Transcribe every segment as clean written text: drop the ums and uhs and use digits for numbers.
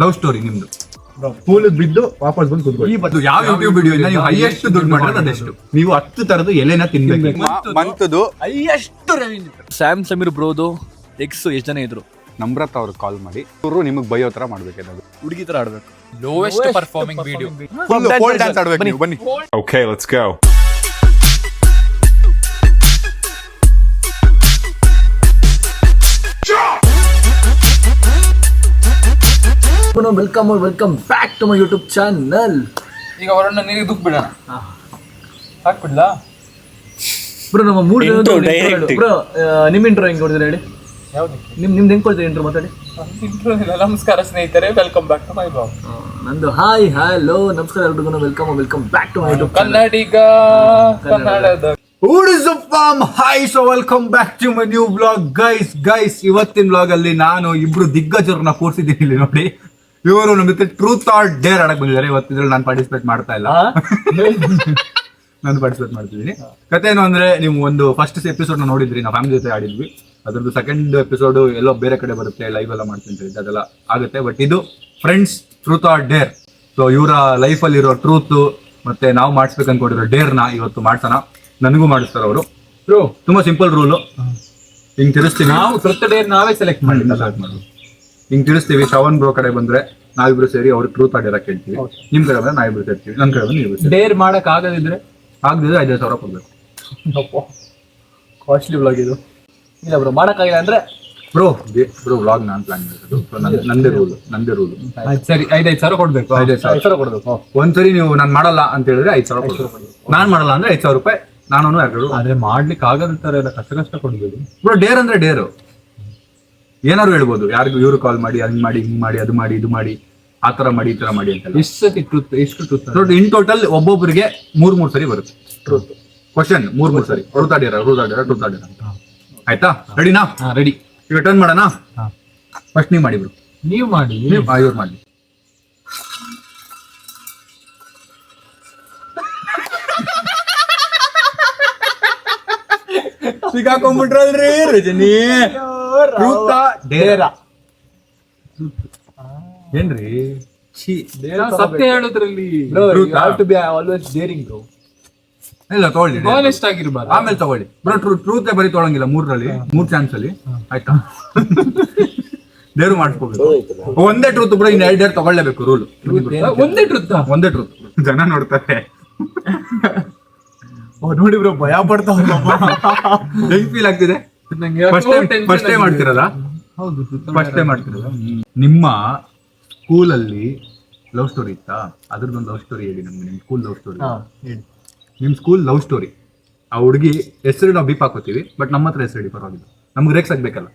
Love story ನಿಮ್ದು school ಬಿದ್ದು ವಾಪಸ್ ಬಂದು ಕೂತ್ಕೊಳ್ಳಿ. ಯಾವ ಯೂಟ್ಯೂಬ್ ವಿಡಿಯೋ ಇಂದ ನೀವು ಹೈಯೆಸ್ಟ್ ದುಡ್ಡು ಮಾಡಿರೋದು ಅದೆಷ್ಟು? ನೀವು 10 ತರದ ಎಲೆನ ತಿನ್ಬೇಕು. ಮಂತದು ಹೈಯೆಸ್ಟ್ ರೆವೆನ್ಯೂ. ಸ್ಯಾಮ್ ಸಮೀರ್ ಬ್ರೋದು ಎಕ್ಸ್ ಎಷ್ಟು ಜನ ಇದ್ರು? ನಮ್ರತ್ ಅವ್ರು ಕಾಲ್ ಮಾಡಿ ಅವರು ನಿಮಗೆ ಬೈಯೋ ತರ ಮಾಡ್ಬೇಕು. ಹುಡುಗಿ ತರ ಆಡ್ಬೇಕು. Lowest performing video. Pole dance ಆಡ್ಬೇಕು ನೀವು. ಬನ್ನಿ. Okay, let's go. Welcome back to my YouTube channel. ಈಗ ಅವರನ್ನ ನೀರಿಗೆ ದುಕ್ ಬಿಡೋಣ. ಹಾಕ್ಬಿಡ್ಲಾ ಬ್ರೋ? ನಮ್ಮ ಮೂಡ್ ಬ್ರೋ, ನಿಮ್ಮ ಇಂಟ್ರೋ ಹೆಂಗ್ ಕೊಡ್ತೀರಾ ಹೇಳಿ? ನಿಮ್ದು ಹೆಂಗ್ ಕೊಡ್ತೀರಾ ಇಂಟ್ರೋ? ಮಾತಾಡಿ. ನಮಸ್ಕಾರ ಸ್ನೇಹಿತರೆ, welcome back to my blog. ನಂದು ಹಾಯ್ ಹಲೋ ನಮಸ್ಕಾರ ಎಲ್ರಿಗೂ, welcome back to my YouTube Kannadiga ಕನ್ನಡದ. What is up fam? Hi, so welcome back to my new vlog. Guys, ಇವತ್ತಿನ ವ್ಲಾಗ್ ಅಲ್ಲಿ ನಾನು ಇಬ್ರು ದಿಗ್ಗಜರನ್ನ ಕೂರಿಸಿದ್ದೀನಿ ಇಲ್ಲಿ ನೋಡಿ. ಇವರು ನಮ್ಮ ಜೊತೆ ಟ್ರೂತ್ ಆರ್ ಡೇರ್ ಆಡಕ್ ಬಂದಿದ್ದಾರೆ. ಇವತ್ತಿದ್ರಲ್ಲಿ ನಾನು ಪಾರ್ಟಿಸಿಪೇಟ್ ಮಾಡ್ತಾ ಇಲ್ಲ, ನಾನು ಪಾರ್ಟಿಸಿಪೇಟ್ ಮಾಡ್ತಿದ್ದೀನಿ. ಕತೆ ಏನು ಅಂದ್ರೆ, ನೀವು ಒಂದು ಫಸ್ಟ್ ಎಪಿಸೋಡ್ ನೋಡಿದ್ರಿ, ನಾವು ಫ್ಯಾಮಿಲಿ ಜೊತೆ ಆಡಿದ್ವಿ. ಅದ್ರದ್ದು ಸೆಕೆಂಡ್ ಎಪಿಸೋಡ್ ಎಲ್ಲೋ ಬೇರೆ ಕಡೆ ಬರುತ್ತೆ, ಲೈವ್ ಎಲ್ಲ ಮಾಡ್ತೀನಿ, ಅದೆಲ್ಲ ಆಗುತ್ತೆ. ಬಟ್ ಇದು friends truth or Deere. So ಇವರ ಲೈಫಲ್ಲಿ ಇರೋ ಟ್ರೂತ್ ಮತ್ತೆ ನಾವು ಮಾಡಿಸ್ಬೇಕು ಅನ್ಕೊಂಡಿರೋ ಡೇರ್ನ ಇವತ್ತು ಮಾಡ್ಸೋಣ. ನನಗೂ ಮಾಡಿಸ್ತಾರೆ ಅವರು. ತುಂಬಾ ಸಿಂಪಲ್ ರೂಲು. ಹಿಂಗ್ ತಿರ್ಸ್ತೀವಿ, ನಾವು ಟ್ರೂತ್ ಡೇರ್ ನಾವೇ ಸೆಲೆಕ್ಟ್ ಮಾಡಿಲ್ಲ. ಹಿಂಗ್ ತಿರ್ಸ್ತೀವಿ. ಶ್ರವಣ್ ಬ್ರೋ ಕಡೆ ಬಂದ್ರೆ ನಾವಿಬ್ರು ಸೇರಿ ಅವ್ರಿಗೆ ಟ್ರೂತ್ ಆರ್ ಡೇರ್ ಕೇಳ್ತೀವಿ. ನಿಮ್ ಕಡೆ ಬಂದ್ರೆ ನಾವಿಬ್ರು ಸೇರ್ತೀವಿ, ನನ್ ಕಡೆ ಬಂದ್ರೆ ನೀವು. ಡೇರ್ ಮಾಡಕ್ ಆಗದಿದ್ರೆ 5,000 ಕೊಡ್ಬೇಕು. ಕಾಸ್ಟ್ಲಿ ಬ್ಲಾಗ್ ಇದು. ಇಲ್ಲ ಬ್ರೋ, ಮಾಡಕ್ಕಾಗಿಲ್ಲ ಅಂದ್ರೆ ಬ್ರೋ ವ್ಲಾಗ್ ನಾನು ಪ್ಲಾನ್ ಮಾಡಿರೋದು. ನಂದೇ ರೂಲ್. ಸರಿ, 5,000 ಕೊಡ್ಬೇಕು. 5,000 ಕೊಡ್ಬೇಕು. ಒಂದ್ಸರಿ ನೀವು ನಾನು ಮಾಡಲ್ಲ ಅಂತ ಹೇಳಿದ್ರೆ 5,000 ಕೊಡ್ಬೇಕು. ನಾನ್ ಮಾಡಲ್ಲ ಅಂದ್ರೆ 5,000 ರೂಪಾಯಿ. ನಾನು 2 ಆದ್ರೆ ಮಾಡ್ಲಿಕ್ಕೆ ಆಗದಿರ್ತಾರೆ, ಎಲ್ಲ ಕಷ್ಟ ಕೊಡ್ಬೇಕು ಬ್ರೋ. ಡೇರ್ ಅಂದ್ರೆ ಡೇರು. ಏನಾದ್ರು ಹೇಳ್ಬೋದು, ಯಾರಿಗೂ ಇವ್ರು ಕಾಲ್ ಮಾಡಿ, ಹಂಗ್ ಮಾಡಿ, ಹಿಂಗ್ ಮಾಡಿ, ಅದು ಮಾಡಿ, ಇದು ಮಾಡಿ, ಆ ತರ ಮಾಡಿ, ಈ ತರ ಮಾಡಿ ಅಂತ. ಎಷ್ಟು ಟ್ರೂತ್ ಇನ್ ಟೋಟಲ್ ಒಬ್ಬೊಬ್ಬರಿಗೆ 3 ಸರಿ ಬರುತ್ತೆ ಟ್ರೂತ್ ಕ್ವಶನ್. 3 ಸರಿ ಟ್ರೂತ್ ಆಡಿರ ಅಂತ. ಆಯ್ತಾ? ರೆಡಿನಾ? ರೆಡಿ. ಈಗ ಟರ್ನ್ ಮಾಡೋಣ. ಫಸ್ಟ್ ನೀವು ಮಾಡಿ ಬ್ರೋ. ನೀವು ಮಾಡಿ. ಇವ್ರು ಮಾಡಿ. ಸಿಗಾಕೊಂಡ್ಬಿಟ್ರಲ್ರಿ ರಜನಿ. ಏನ್ರಿ ಸತ್ಯ ಹೇಳೋದ್ರಲ್ಲಿ ಆಲ್ವೇಸ್ ಡೇರಿಂಗ್ ಬ್ರೋ. ಇಲ್ಲ ತಗೊಳ್ಳಿ, ಆನೆಸ್ಟ್ ಆಗಿರ್ಬಾರ್ದು. ಆಮೇಲೆ ತಗೊಳ್ಳಿ ಬ್ರೋ. ಟ್ರೂತ್ ಬರೀ ತೊಗೊಳಂಗಿಲ್ಲ. 3 ಚಾನ್ಸ್ ಅಲ್ಲಿ. ಆಯ್ತಾ? ಡೇರು ಮಾಡಿಸ್ಕೋಬೇಕು. ಒಂದೇ ಟ್ರೂತ್ ಬ್ರೋ. ಇನ್ನು 2 ಡೇರ್ ತಗೊಳ್ಳೇಬೇಕು. ರೂಲ್ ಒಂದೇ ಟ್ರೂತ್. ಜನ ನೋಡ್ತಾರೆ. ನೋಡಿ ಬ್ರೋ, ಭಯ ಪಡ್ತಾವ. ಹೆಂಗ್ ಫೀಲ್ ಆಗ್ತಿದೆ? ಫಸ್ಟ್ ಟೈಮ್ ಮಾಡ್ತಿರಲ್ಲ? ಹೌದು, ಫಸ್ಟ್ ಟೈಮ್ ಮಾಡ್ತಿರಲ್ಲ. ನಿಮ್ಮ ಸ್ಕೂಲಲ್ಲಿ ಲವ್ ಸ್ಟೋರಿ ಇತ್ತಾ? ಅದ್ರದ್ದೊಂದು ಲವ್ ಸ್ಟೋರಿ ಹೇಳಿ ನಮ್ಗೆ. ನಿಮ್ ಸ್ಕೂಲ್ ಲವ್ ಸ್ಟೋರಿ. ನಿಮ್ ಸ್ಕೂಲ್ ಲವ್ ಸ್ಟೋರಿ. ಆ ಹುಡುಗಿ ಹೆಸರು ನಾವು ಬೀಪ್ ಹಾಕೋತೀವಿ, ಬಟ್ ನಮ್ಮ ಹತ್ರ ಹೆಸರು ಹೇಳಿ ಪರವಾಗಿಲ್ಲ. ನಮ್ಗೆ ರೇಕ್ಸ್ ಆಗ್ಬೇಕಲ್ಲ.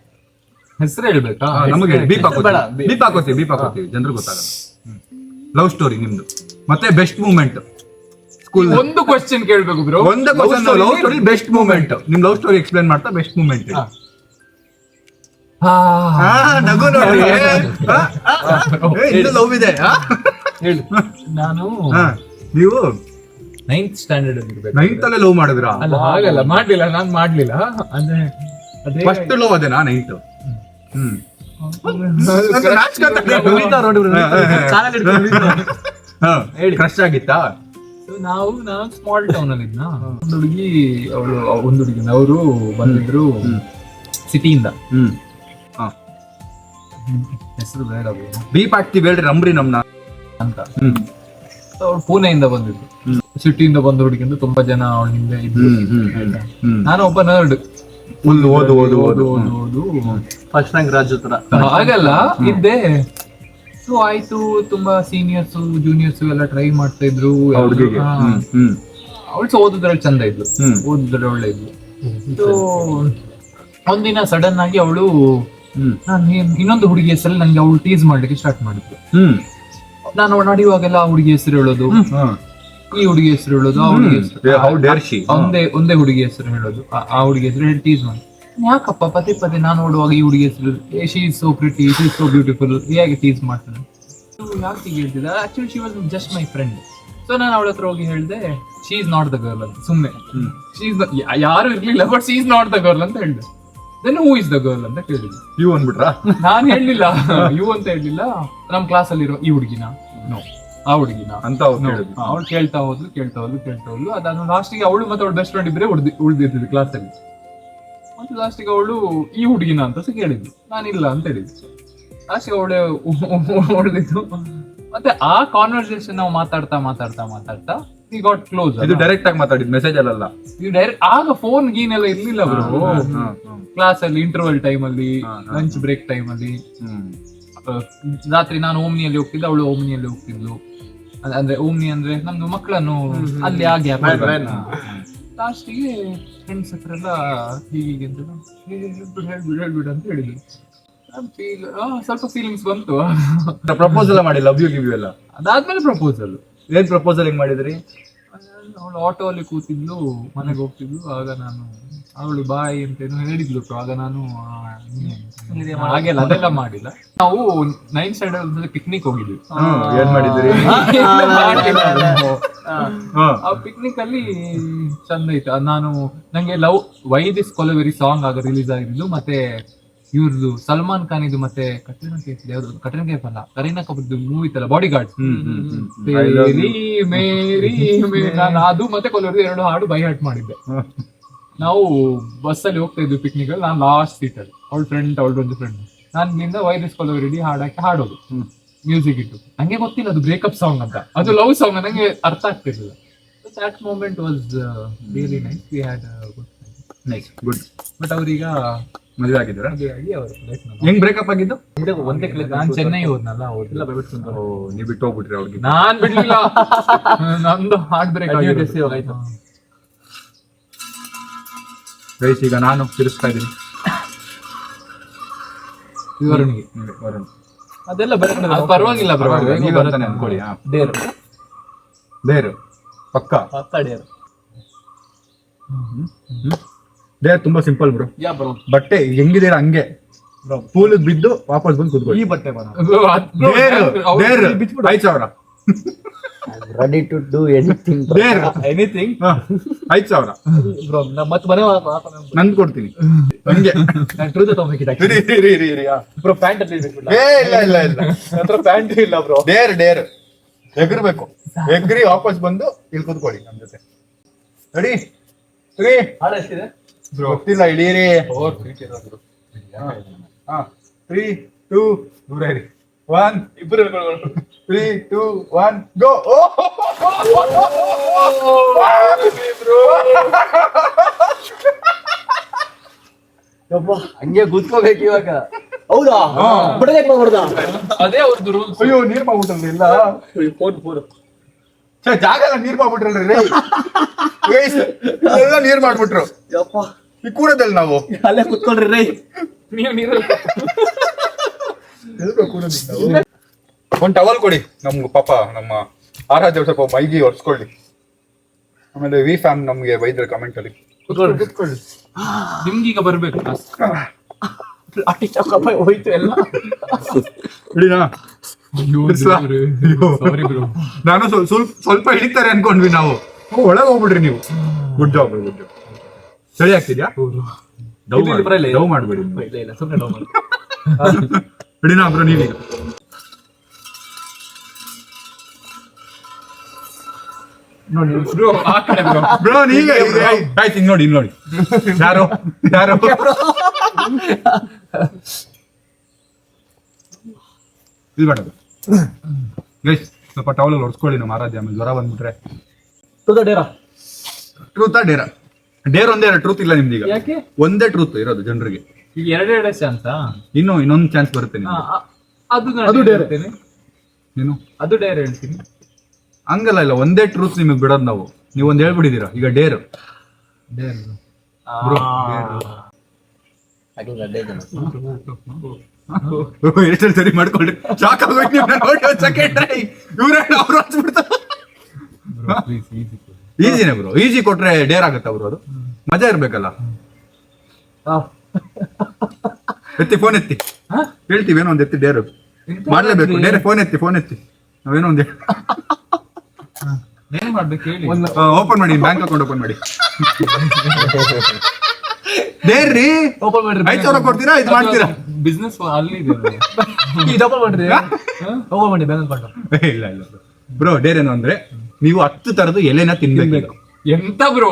ಹೆಸರು ಹೇಳ್ಬೇಕಾ? ನಮಗೆ ಬೀಪ್ ಹಾಕೋತೀವಿ, ಜನರು ಗೊತ್ತಾಗಲ್ಲ. ಲವ್ ಸ್ಟೋರಿ ನಿಮ್ದು, ಮತ್ತೆ ಬೆಸ್ಟ್ ಮೂಮೆಂಟ್ ಸ್ಕೂಲ್. ಒಂದು ಕ್ವಶನ್ ಕೇಳ್ಬೇಕು ಬ್ರೋ. ಒಂದು question. Love story best moment. ನಿಮ್ ಲವ್ ಸ್ಟೋರಿ ಎಕ್ಸ್ಪ್ಲೇನ್ ಮಾಡ್ತಾ ಬೆಸ್ಟ್ ಮೂಮೆಂಟ್. ನಗು ನೋಡಿ. ಲವ್ ಇದೆ ಹೇಳಿ. ನಾನು ನೀವು 9th ಸ್ಟ್ಯಾಂಡರ್ಡ್ ಅಲ್ಲಿ ಇರ್ಬೇಕು. 9th ಅಲ್ಲೇ ಲವ್ ಮಾಡಿದ್ರ? ಅಲ್ಲ, ಹಾಗಲ್ಲ, ನಾನ್ ಮಾಡ್ಲಿಲ್ಲ. ಅಂದ್ರೆ ಫಸ್ಟ್ ಲವ್ ಅದೇನಾ 9th? ಕ್ರಶ್ ಆಗಿತ್ತಾ? ನಾನು ಸ್ಮಾಲ್ ಟೌನ್ ಅಲ್ಲಿ ಇದ್ನ. ಒಂದು ಹುಡುಗಿ ಅವರು ಬಂದಿದ್ರು ಸಿಟಿಯಿಂದ. ಹೆಸರು ಬೇಡ ಬೀಪ್ ಹಾಕ್ತಿವಿ ಹೇಳ್ರಿ, ನಂಬ್ರಿ ನಮ್ನ ಅಂತ. ಅವ್ರು ಪುಣೆಯಿಂದ ಬಂದಿದ್ರು. ಸಿಟಿಯಿಂದ ಬಂದ ಹುಡುಗಿಂದ ತುಂಬಾ ಜನ ಅವಳ ಹಿಂದೆ ಇದ್ರು. ನಾನು ಒಬ್ಬ ನರ್ಡ್. ಓದು ಫಸ್ಟ್ ರ್ಯಾಂಕ್ ರಾಜ್ಯ ತರ ಹಾಗಲ್ಲ ಇದ್ದೆ. ಸೊ ಆಯ್ತು, ತುಂಬಾ ಸೀನಿಯರ್ಸ್ ಜೂನಿಯರ್ಸ್ ಎಲ್ಲ ಟ್ರೈ ಮಾಡ್ತಾ ಇದ್ರು. ಅವಳು ಓದುದ್ರಲ್ಲಿ ಚಂದ ಇದ್ಲು, ಓದುದ್ರಲ್ಲಿ ಒಳ್ಳೆ ಇದ್ಲು. ಸೊ ಒಂದಿನ ಸಡನ್ ಆಗಿ ಅವಳು ಇನ್ನೊಂದು ಹುಡುಗಿ ಹೆಸರಲ್ಲಿ ನಂಗೆ ಅವಳು ಟೀಸ್ ಮಾಡ್ಲಿಕ್ಕೆ ಸ್ಟಾರ್ಟ್ ಮಾಡಿದ್ಲು. ನಾನು ನಡೆಯುವಾಗೆಲ್ಲ ಆ ಹುಡುಗಿ ಹೆಸರು ಹೇಳೋದು, ಈ ಹುಡುಗಿ ಹೆಸರು ಹೇಳೋದು, ಆ ಹುಡುಗಿ ಹೆಸರು ಒಂದೇ ಹುಡುಗಿ ಹೆಸರು ಹೇಳೋದು, ಆ ಹುಡುಗಿ ಹೆಸರು ಹೇಳಿ ಟೀಸ್ ಮಾಡಿ. ಯಾಕಪ್ಪ ಪದೇ ನಾನು ನೋಡುವಾಗ ಈ ಹುಡುಗಿ ಹೆಸರು she is so pretty, she is so beautiful, ಹೇಗೆ ಟೀಸ್ ಮಾಡ್ತಾನೆ? ಯಾಕೆ ಹೇಳ್ತಿದ್ದ? Actually she was just my friend. So ನಾನು ಅವಳ ಹತ್ರ ಹೋಗಿ ಹೇಳಿದೆ, she is not the girl ಅಂತ. ಸುಮ್ಮನೆ ಶಿ ಇಸ್ ಯಾರು ಇರ್ಲಿಲ್ಲ, but she is not the girl ಅಂತ ಹೇಳಿದೆ. Then who is the girl ಅಂತ ಕೇಳಿದ್ರು. ಇವ್ ಅಂದ್ಬಿಟ್ರಾ? ನಾನ್ ಹೇಳಲಿಲ್ಲ ಇವು ಅಂತ ಹೇಳಲಿಲ್ಲ. ನಮ್ ಕ್ಲಾಸ್ ಅಲ್ಲಿ ಇರೋ ಈ ಹುಡುಗಿನ ಆ ಹುಡುಗಿನ ಅಂತ ಅವ್ಳು ಕೇಳ್ತಾ ಹೋದ್ಲು. ಅದಾದ ಲಾಸ್ಟಿಗೆ ಅವಳು ಮತ್ತೆ ಅವಳು ಬೆಸ್ಟ್ ಫ್ರೆಂಡ್ ಇಬ್ಬರೇ ಉಳಿದಿದ್ದು ಕ್ಲಾಸ್ ಅಲ್ಲಿ. ಮತ್ತೆ ಲಾಸ್ಟಿಗೆ ಅವಳು ಈ ಹುಡುಗಿನ ಅಂತ ಸಹ ಕೇಳಿದ್ಲು. ನಾನಿಲ್ಲ ಅಂತ ಹೇಳಿದ್ಲು. ಲಾಸ್ಟಿಗೆ ಅವಳೆ ಉಳಿದಿದ್ದು. ಮತ್ತೆ ಆ ಕಾನ್ವರ್ಸೇಷನ್ ನಾವು ಮಾತಾಡ್ತಾ ವಿ ಗಾಟ್ ಕ್ಲೋಸ್. ಇದು ಡೈರೆಕ್ಟ್ ಆಗಿ ಮಾತಾಡಿದ್, ಮೆಸೇಜ್ ಅಲ್ಲ. ಇದು ಡೈರೆಕ್ಟ್. ಆಗ ಫೋನ್ ಗೀನೆಲ್ಲ ಇರ್ಲಿಲ್ಲ ಬ್ರೋ. ಕ್ಲಾಸ್ ಅಲ್ಲಿ ಇಂಟರ್ವಲ್ ಟೈಮ್ ಅಲ್ಲಿ, ಲಂಚ್ ಬ್ರೇಕ್ ಟೈಮ್ ಅಲ್ಲಿ, ರಾತ್ರಿ ನಾನು ಓಮ್ನಿಯಲ್ಲಿ ಹೋಗ್ತಿದ್ದೆ, ಅವಳು ಓಮ್ನಿಯಲ್ಲಿ ಹೋಗ್ತಿದ್ಲು. ಅಂದ್ರೆ ಓಮ್ನಿ ಅಂದ್ರೆ ನಮ್ದು ಮಕ್ಕಳನ್ನು ಅಲ್ಲಿ ಆ ಗ್ಯಾಪ್. ಲಾಸ್ಟಿಗೆ ಫ್ರೆಂಡ್ಸ್ ಹತ್ರ ಎಲ್ಲ ಹೀಗೆ ಅಂತ ಹೇಳ್ಬಿಡು ಅಂತ ಹೇಳಿದ್ರು. ಸ್ವಲ್ಪ ಫೀಲಿಂಗ್ಸ್ ಬಂತು. ಪ್ರಪೋಸಲ್ ಮಾಡಿ ಲವ್ ಯು ಗಿವ್ ಯು ಎಲ್ಲ ಅದಾದ್ಮೇಲೆ ಪ್ರಪೋಸಲ್. ಏನ್ ಪ್ರಪೋಸಲ್ ಹೆಂಗ್ ಮಾಡಿದ್ರಿ? ಅವಳು ಆಟೋ ಅಲ್ಲಿ ಕೂತಿದ್ಲು, ಮನೆಗೆ ಹೋಗ್ತಿದ್ಲು. ಆಗ ನಾನು ಅವಳು ಬಾಯಿ ಅಂತ ಏನೋ ಹೇಳಿದ್ಲು. ಆಗ ನಾನು ಹಾಗೆಲ್ಲ ಅದೆಲ್ಲ ಮಾಡಿಲ್ಲ. ನಾವು 9th ಸ್ಟ್ಯಾಂಡರ್ಡ್ ಪಿಕ್ನಿಕ್ ಹೋಗಿದ್ವಿ. ಏನ್ ಮಾಡಿದ್ರಿ? ಆ ಪಿಕ್ನಿಕ್ ಅಲ್ಲಿ ಚಂದ ಇತ್ತು. ನಂಗೆ ಲವ್ ವೈ ದಿಸ್ ಕೊಲವೆರಿ ಸಾಂಗ್ ಆಗ ರಿಲೀಸ್ ಆಗಿದ್ದು. ಮತ್ತೆ ಇವ್ರದ್ದು ಸಲ್ಮಾನ್ ಖಾನ್ ಇದು ಮತ್ತೆ ಕಟ್ರಿನಾ ಕೈಫ್ ಅಲ್ಲ, ಕರೀನಾ ಕಪೂರ್ದು ಮೂವಿ ಇತ್ತಲ್ಲ ಬಾಡಿ ಗಾರ್ಡ್. ನಾನು ಅದು ಮತ್ತೆ ಕೊಲವೆರಿ 2 ಹಾಡು ಬೈ ಹಾರ್ಟ್ ಮಾಡಿದ್ದೆ. ನಾವು ಬಸ್ ಅಲ್ಲಿ ಹೋಗ್ತಾ ಇದ್ವಿ ಪಿಕ್ನಿಕ್ ಅಲ್ಲಿ. ನಾನು ಲಾಸ್ಟ್ ಸೀಟ್ ಅಲ್ಲಿ, ಅವಳೊಂದು ಫ್ರೆಂಡ್. ನಾನು ನಿಂದ ವೈ ದಿಸ್ ಕೊಲವೆರಿ ಹಾಡೋದು ಮ್ಯೂಸಿಕ್ ಇಟ್ಟು. ನಂಗೆ ಗೊತ್ತಿಲ್ಲ ಅದು ಬ್ರೇಕಪ್ ಸಾಂಗ್ ಅಂತ, ಅದು ಲವ್ ಸಾಂಗ್. ನಂಗೆ ಅರ್ಥ ಆಗ್ತಿರ್ಲಿಲ್ಲ. That moment was really nice. We had good. But ಅವ್ರೀಗ ಮದುವೆ ಆಗಿದ್ದೀರಾ? ಹೆಂಗ್ ಬ್ರೇಕಪ್ ಆಗಿದ್ದು? ನಾನ್ ಚೆನ್ನೈ ಹೋದ್ನಲ್ಲ, ನೀವ್ ಬಿಟ್ಟು ಹೋಗ್ಬಿಟ್ರಿ ಅವ್ರಿಗೆ? ನಾನ್ ಬಿಡ್ಲಿಲ್ಲ, ನಂದು ಹಾರ್ಟ್ ಬ್ರೇಕ್ ಆಗಿದೆ. ಗೈಸ್ ಈಗ ನಾನು ತಿರ್ಸ್ತಾ ಇದ್ದೀನಿ ವರುಣ್ಗೆ. ಅದೆಲ್ಲ ಪರವಾಗಿಲ್ಲ ಬ್ರೋ, ನೀವು ಅಂತಾನೆ ಅನ್ಕೊಳ್ಳಿ. ಡೇರ್ ಪಕ್ಕ ಡೇರ್ ತುಂಬಾ ಸಿಂಪಲ್ ಬ್ರೋ. ಬಟ್ಟೆ ಹೆಂಗಿದ್ದೀರಾ ಹಂಗೆ ಪೂಲ್ ಬಿದ್ದು ವಾಪಸ್ ಬಂದು ಕೂತ್ಕೊಳ್ಳಿ. ಈ ಬಟ್ಟೆ dare 5,000 ready to do anything. Anything 5,000 bro. ಮತ್ತೆ ಮನೆ ನಂದು ಕೊಡ್ತೀನಿ ಹಂಗೆ. Truth bro. ಪ್ಯಾಂಟ್ ಅಲ್ಲಿ ಇಲ್ಲ ಪ್ಯಾಂಟ್ ಇಲ್ಲ ಬ್ರೋ. ಡೇರ್ ಎಗರ್ಬೇಕು. ಎಗ್ರಿ ವಾಪಸ್ ಬಂದು ಇಲ್ಲಿ ಕೂತ್ಕೊಳ್ಳಿ ನಮ್ ಜೊತೆ. ರೆಡಿ? ಹಾಡೆಷ್ಟಿದೆ ಗೊತ್ತಿಲ್ಲ, ಇಡೀರಿ. 3, 2, 1 ಇಬ್ಬರು 3, 2, 1 ಗೋ. ಹಂಗೆ ಕೂತ್ಕೋಬೇಕು ಇವಾಗ. ಹೌದಾ? ಬಿಡಬೇಕು ಮಾಡ್ಬಿಡ್ದ. ಅದೇ ಅವ್ರದ್ದು ರೂಲ್ಸ್. ಅಯ್ಯೋ ನೀರ್ ಮಾಡ್ಬಿಟ್ರಲ್ರಿ ಇಲ್ಲ. ಫೋನ್ ಜಾಗ ಎಲ್ಲ ನೀರ್ ಮಾಡ್ಬಿಟ್ರಲ್ರಿ. ಎಲ್ಲ ನೀರ್ ಮಾಡ್ಬಿಟ್ರು. ಈ ಕೂಡದಲ್ಲಿ ನಾವು ಅಲ್ಲೇ ಕುತ್ಕೊಳ್ರಿ ರೈ. ನೀವು ನೀರಲ್ಲಿ ಒಂದ್ ಟವಲ್ ಕೊಡಿ ನಮ್ಗೆ ಪಾಪ. ನಮ್ಮ ಆರಾಧ್ಯ ಸ್ವಲ್ಪ ಮೈಗಿ ಒರ್ಸ್ಕೊಳ್ಳಿ. ಆಮೇಲೆ ವಿ ಫ್ಯಾಮ್ ನಮ್ಗೆ ಬೈದ್ರೆ ಕಮೆಂಟ್ ಅಲ್ಲಿ. ಕುತ್ಕೊಳ್ಳಿ. ನಿಮ್ಗೀಗ ಬರ್ಬೇಕು. ಹೋಯ್ತು ಎಲ್ಲ. ನಾನು ಸ್ವಲ್ಪ ಹಿಡಿತಾರೆ ಅನ್ಕೊಂಡ್ವಿ ನಾವು. ಒಳಗೆ ಹೋಗ್ಬಿಡ್ರಿ ನೀವು. Good job. ಸರಿ ಆಗ್ತಿದ್ಯಾ? ಡೌ ಮಾಡ್ಬೇಡಿ. ಹಿಡಿನಾ ಬ್ರೋ ನೀವೀಗ. ಬ್ರೋ ನೀವೇ ಆಯ್ತು. ನೋಡಿ ಯಾರು ಇದು ಬೇಡ ಗೈಸ್. ಸ್ವಲ್ಪ ಟವಲ್ ಹೊಡ್ಸ್ಕೊಳ್ಳಿ ನಮ್ಮ ಆರಾಧ್ಯ. ಆಮೇಲೆ ಜ್ವರ ಬಂದ್ಬಿಟ್ರೆ. ಟ್ರೂತಾ ಡೇರಾ? ಡೇರ್ ಒಂದೇ, ಟ್ರೂತ್ ಇಲ್ಲ ನಿಮ್ದೀಗ. ಯಾಕೆ? ಒಂದೇ ಟ್ರೂತ್ ಇರೋದು ಜನರಿಗೆ. ಈಗ ಎರಡೆರಡು ಚಾನ್ಸ್. ಇನ್ನೊಂದು ಚಾನ್ಸ್ ಬರುತ್ತೆ ನಿಮ್ಗೆ. ಅದು ಡೇರ್ ಹೇಳ್ತೀನಿ. ನೀನು ಅದು ಡೇರ್ ಹೇಳ್ತೀನಿ. ಹಂಗಲ್ಲ, ಇಲ್ಲ ಒಂದೇ ಟ್ರೂತ್ ನಿಮಗೆ ಬಿಡೋದು ನಾವು. ನೀವು ಒಂದ್ ಹೇಳ್ಬಿಟ್ಟಿದ್ದೀರಾ. ಈಗ ಡೇರ್ ಎಷ್ಟು ಸರಿ ಮಾಡ್ಕೊಳ್ರಿ. ಶಾಕ್ ಆಗೋಯ್ತು ಇವ್ರ ಅವ್ರು ಹಚ್ಬಿಡ್ತಾರೆ. ಈಸಿನೇ ಬ್ರೋ. ಈಸಿ ಕೊಟ್ರೆ ಡೇರ್ ಆಗುತ್ತಾ ಬ್ರೋ? ಅದು ಮಜಾ ಇರ್ಬೇಕಲ್ಲ. ಎತ್ತಿ ಫೋನ್ ಎತ್ತಿ ಹೇಳ್ತೀವಿ. ಏನೋ ಒಂದ್ ಎತ್ತಿ ಡೇರ್ ಮಾಡ್ಲೇಬೇಕು. ಡೇರ್ ಫೋನ್ ಎತ್ತಿ ನಾವೇನೋ ಒಂದ್ ಏನ್ ಮಾಡ್ಬೇಕು ಹೇಳಿ. ಓಪನ್ ಮಾಡಿ, ಬ್ಯಾಂಕ್ ಅಕೌಂಟ್ ಓಪನ್ ಮಾಡಿ. ಡೇರ್ ರೀ ಓಪನ್ ಮಾಡ್ರಿ 5,000 ಕೊಡ್ತೀರಾ ಇದು ಮಾಡ್ತೀರಾ? ಬಿಸ್ನೆಸ್ ಅಲ್ಲಿ ಇದೆ ಇದು ಓಪನ್ ಮಾಡ್ರಿ ಓಪನ್ ಮಾಡಿ ಬ್ಯಾಲೆನ್ಸ್ ಮಾಡ್ರಿ. ಇಲ್ಲ ಇಲ್ಲ ಬ್ರೋ, ಡೇರ್ ಏನು ಅಂದ್ರೆ ನೀವು 10 ತರದ್ದು ಎಲೆನ ತಿನ್ಬೇಕು. ಎಂತ ಬ್ರೋ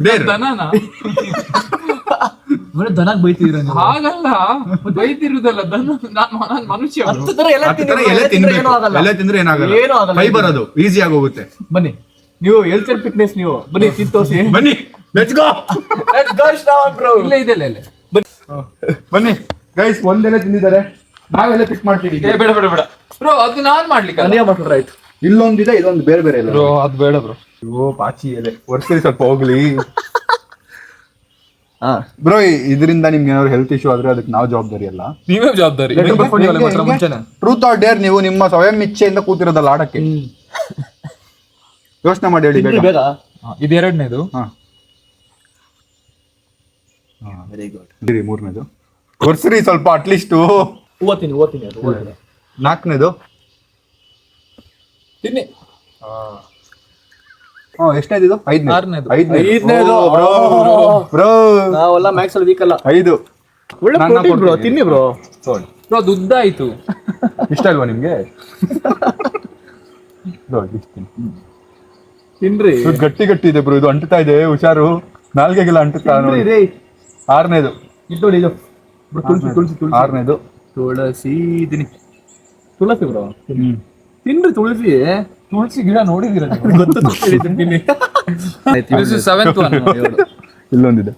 ಡೇರ್ ದನನ ದನಕ್ ಬೈತಿದ್ರ ಹಾಗಲ್ಲ ಬೈತಿರುದಲ್ಲ ದನ ನಾನ್ ಮನುಷ್ಯ bro. 10 ತರ ಎಲೆ ತಿನ್ಬೇಕು. ಎಲೆ ತಿಂದ್ರೆ ಏನಾಗಲ್ಲ, ಏನೂ ಆಗಲ್ಲ. ಫೈಬರ್ ಅದು ಈಸಿ ಆಗಿ ಹೋಗುತ್ತೆ. ಬನ್ನಿ ನೀವು ಹೆಲ್ತ್ ಅಂಡ್ ಫಿಟ್ನೆಸ್ ನೀವು ಬನ್ನಿ ತಿಂದು ತೋರಿಸಿ. ಬನ್ನಿ ಲೆಟ್ಸ್ ಗೋ. ಇಲ್ಲ ಇದೆಲ್ಲ ಇಲ್ಲ ಬನ್ನಿ ಗೈಸ್, ಒಂದೆಲೆ ತಿಂದಿದ್ದಾರೆ, ನಾವೆಲ್ಲ ಪಿಕ್ ಮಾಡ್ತೀವಿ. ಬೇಡ ಬೇಡ ಬೇಡ ಬ್ರೋ, ಅದು ನಾನ್ ಮಾಡ್ಲಿಕ್ಕೆ ನೀವು ಮಾಡ್ಕೊಂಡ್ರೆ ಆಯ್ತು. ಇಲ್ಲೊಂದಿದೆ, ಇದೊಂದು ಬೇರೆ ಬೇರೆ ಇಲ್ಲ ಬ್ರೋ, ಅದು ಬೇಡ ಬ್ರೋ. ಅಯ್ಯೋ ಪಾಚಿ ಎಲೆ ವರ್ಷದಲ್ಲಿ ಸ್ವಲ್ಪ ಹೋಗ್ಲಿ ಹಾ ಬ್ರೋ. ಇದರಿಂದ ನಿಮ್ಗೆ ಏನಾದ್ರು ಹೆಲ್ತ್ ಇಶ್ಯೂ ಆದ್ರೆ ಅದಕ್ಕೆ ನಾವು ಜವಾಬ್ದಾರಿ ಅಲ್ಲ. ನೀವೇ ಜವಾಬ್ದಾರಿ. ಟ್ರೂತ್ ಆರ್ ಡೇರ್, ನೀವು ನಿಮ್ಮ ಸ್ವಯಂ ಇಚ್ಛೆಯಿಂದ ಕೂತಿರೋದಲ್ಲ ಆಡಕ್ಕೆ. ಯೋಚನೆ ಮಾಡಿ ಹೇಳಿ ಬೇಗ. ಬೇಗ ಇದು ಎರಡನೇದು. Very good. ಮೂರನೇದು ವರ್ಷರಿ ಸ್ವಲ್ಪ ಅಟ್ಲೀಸ್ಟ್. ಓದ್ತೀನಿ ಅದು 4ನೇದು. ತಿನ್ನಿ. ಎಷ್ಟನೇದು ಇದು? 6ನೇದು. 5ನೇದು ಬ್ರೋ. ನಾವೆಲ್ಲ ಮ್ಯಾಕ್ಸ್ ಅಲ್ಲಿ ವೀಕ್ ಅಲ್ಲ. 5 ಒಳ್ಳೆ ಪ್ರೋಟೀನ್ ಬ್ರೋ, ತಿನ್ನಿ ಬ್ರೋ. ಬ್ರೋ, ಅದು ಉದ್ದ ಆಯ್ತು. ಇಷ್ಟ ಅಲ್ವಾ ನಿಮ್ಗೆ? ತಿನ್ರಿ. ಗಟ್ಟಿ ಗಟ್ಟಿ ಇದೆ ಬ್ರೋ, ಇದು ಅಂಟುತ್ತಾ ಇದೆ, ಹುಷಾರು. ನಾಲ್ಗೆಗೆಲ್ಲ ಅಂಟುತ್ತಾ ನೋಡಿ. 6ನೇದು. ಇದು ನೋಡಿ, ಇದು ತುಳಸಿ 6ನೇದು. ತುಳಸಿ ತಿನ್ನಿ. ತುಳಸಿ ಬ್ರೋ ತಿನ್ರಿ. ತುಳಸಿ ಗಿಡ ನೋಡಿದಿರ? This is 7th one. ಇಲ್ಲೊಂದಿದೆ.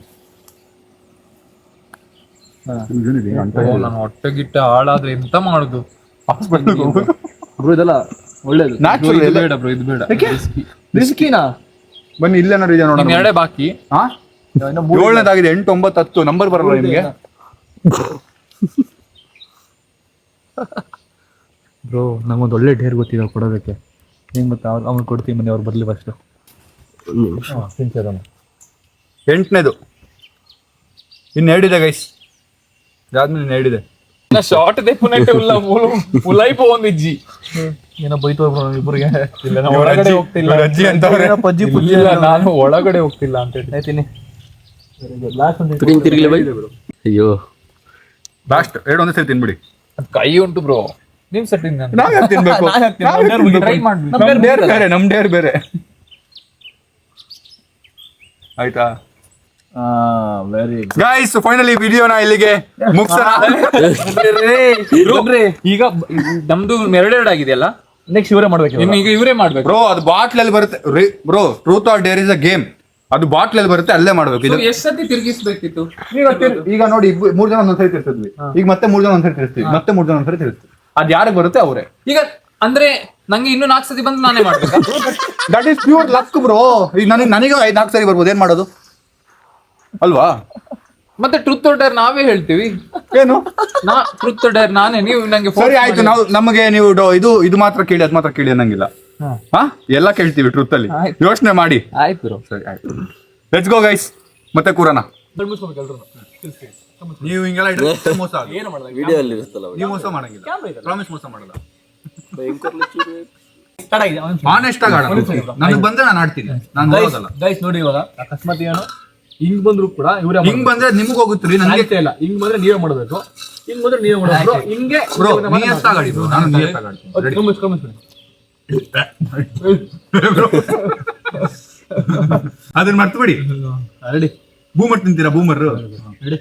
ನಾನು ಹೊಟ್ಟೆ ಗಿಟ್ಟ ಹಾಳಾದ್ರೆ ಎಂತ ಮಾಡುದು? ಬ್ರೋ ಇದೆಲ್ಲ ಒಳ್ಳೇದು. ನ್ಯಾಚುರಲ್ ಇದು ಬೇಡ ಬ್ರೋ, ಇದು ಬೇಡ. ರಿಸ್ಕಿನಾ? ಬನ್ನಿ ಇಲ್ಲೇನಾರು ಇದೆ ನೋಡೋಣ. ಎರಡೇ ಬಾಕಿ. 7ನೇದಾಗಿದೆ. 8, 9, 10 ನಂಬರ್ ಬರಲ್ಲ ನಿಮ್ಗೆ ಬ್ರೋ. ನಮಗೊಂದು ಒಳ್ಳೆ ಡೇರ್ ಗೊತ್ತಿದೆ ಕೊಡೋದಕ್ಕೆ. ಹೆಂಗ್ ಮತ್ತೆ ಅವ್ನು ಕೊಡ್ತೀವಿ, ಮನೆ ಅವ್ರು ಬರ್ಲಿ ಫಸ್ಟ್. 8ನೇದು. ಇನ್ನೆರಡಿದೆ ಗೈಸ್, ಇದಾದ್ಮೇಲೆ ಇನ್ನೆರಡಿದೆ. ಶಾರ್ಟ್ ದೇಪುನಟ್ಟೆ ಉಲೈ ಪೋಂದಿಜ್ಜಿ ಏನೋ ಬೈತು ಬ್ರೋ ಇಬ್ಬರಿಗೆ. ಇಲ್ಲ ನಾನು ಒಳಗಡೆ ಹೋಗ್ತಿಲ್ಲ. ಅಜ್ಜಿ ಅಂತವ್ರೆ. ಪಜ್ಜಿ ಇಲ್ಲ ನಾನು ಒಳಗಡೆ ಹೋಗ್ತಿಲ್ಲ ಅಂತ ಹೇಳಿ. ಆಯ್ತೀನಿ. ಅಯ್ಯೋ ಲಾಸ್ಟ್ 2 ಒಂದೇ ಸರಿ ತಿನ್ಬಿಡಿ. ಕೈ ಉಂಟು ಬ್ರೋ, ನಿಮ್ ಸೆಟ್ ನಾವ್ ಯಾಕೆ ತಿನ್ಬೇಕು? ಟ್ರೈ ಮಾಡಿ. ನಮ್ ಡೇರ್ ಬೇರೆ ಆಯ್ತಾ? ವೆರಿ ಗೈಸ್, ಫೈನಲಿ ವಿಡಿಯೋನ ಇಲ್ಲಿಗೆ ಮುಗಿಸೋಣ. ಈಗ ನಮ್ದು ಎರಡೆರಡು ಆಗಿದೆಯಲ್ಲ, ನೆಕ್ಸ್ಟ್ ಇವರೇ ಮಾಡ್ಬೇಕು. ಇನ್ನು ಈಗ ಇವರೇ ಮಾಡ್ಬೇಕು ಬ್ರೋ. ಅದು ಬಾಟ್ಲಲ್ಲಿ ಬರುತ್ತೆ bro. Truth or Deere is a game. ಅದು ಬಾಟ್ಲಲ್ಲಿ ಬರುತ್ತೆ, ಅಲ್ಲೇ ಮಾಡ್ಬೇಕು. ಇದು ಎಷ್ಟು ಸತಿ ತಿರುಗಿಸ್ಬೇಕಿತ್ತು? ಈಗ ನೋಡಿ, 3 ಜನ ಒಂದ್ಸರಿ ತಿರ್ಸಿದ್ವಿ, ಈಗ ಮತ್ತೆ 3 ಜನ ಒಂದ್ಸರಿ ತಿರ್ಸ್ತೀವಿ, ಮತ್ತೆ 3 ಜನ ಒಂದ್ಸರಿ ತಿರ್ಸ್ತೀವಿ. ಅದ್ ಯಾರಿಗೆ ಬರುತ್ತೆ ಅವರೇ. ಈಗ ಅಂದ್ರೆ ನಂಗೆ ಇನ್ನು 4 ಸತಿ ಬಂದು ನಾನೇ ಮಾಡ್ಬೇಕಾ? That is pure luck bro. ಈಗ ನನಗೆ 5-4 ಸರಿ ಬರ್ಬೋದು, ಏನ್ ಮಾಡೋದು ಅಲ್ವಾ? ಮತ್ತೆ ಟ್ರೂತ್ ಆರ್ ಡೇರ್ ನಾವೇ ಹೇಳ್ತೀವಿ. ಏನು ಟ್ರೂತ್ ಆರ್ ಡೇರ್ ನಾನೇ, ನೀವು ನಂಗೆ ಸರಿ ಆಯ್ತು. ನಾವು ನಮಗೆ ನೀವು ಇದು ಮಾತ್ರ ಕೇಳಿ, ಅದ್ ಮಾತ್ರ ಕೇಳಿ ಅನ್ನಂಗಿಲ್ಲ. ಹಾ, ಎಲ್ಲ ಕೇಳ್ತೀವಿ ಟ್ರೂತ್ ಅಲ್ಲಿ. ಯೋಚನೆ ಮಾಡಿ. ಆಯ್ತು ಬ್ರೋ. ಸರಿ ಆಯ್ತು, ಲೆಟ್ಸ್ ಗೋ ಗೈಸ್. ಮತ್ತೆ ಕೂರಣ. ನೀವು ಹಿಂಗೆಲ್ಲ ಇದ್ರೆ ಮೋಸ ಆಗುತ್ತೆ. ಏನು ಮಾಡಲ್ಲ. ವಿಡಿಯೋ ಅಲ್ಲಿ ಇರುತ್ತಲ್ಲ ನೀವು ಮೋಸ ಮಾಡಂಗಿಲ್ಲ, ಪ್ರಾಮಿಸ್ ಮೋಸ ಮಾಡಲ್ಲ. ಆನೆಸ್ಟ್ ಆಗಿ ಆಡೋಣ. ನನಗೆ ಬಂದ್ರೆ ನಾನು ಆಡ್ತೀನಿ, ನಾನು ಬರೋದಲ್ಲ. ಗೈಸ್ ನೋಡಿ, ಇವಾಗ ಅಕಸ್ಮಾತ್ ಏನು ಹಿಂಗ್ ಬಂದ್ರು ಕೂಡ ಇವರೇ ಹಿಂಗ್ ಬಂದ್ರೆ ನಿಮ್ಗೆ ಹೋಗುತ್ತೆ, ನನಗೆ ಇಲ್ಲ. ಹಿಂಗ್ ಬಂದ್ರೆ ನೀವೇ ಮಾಡಬೇಕು, ಹಿಂಗ್ ಬಂದ್ರೆ ನೀವೇ ಮಾಡಬೇಕು. ಹಿಂಗೆ ಬ್ರೋ ನಿಯತ್ತಾಗಿ ಆಡಿ ಬ್ರೋ. ನಾನು ನಿಯತ್ತಾಗಿ ಆಡ್ತೀನಿ. ಅದನ್ನ ಮರ್ತು ಬಿಡಿ. ರೆಡಿ. ಬೂಮರ್ ತಿಂತೀರಾ? ಬೂಮರ್ ready.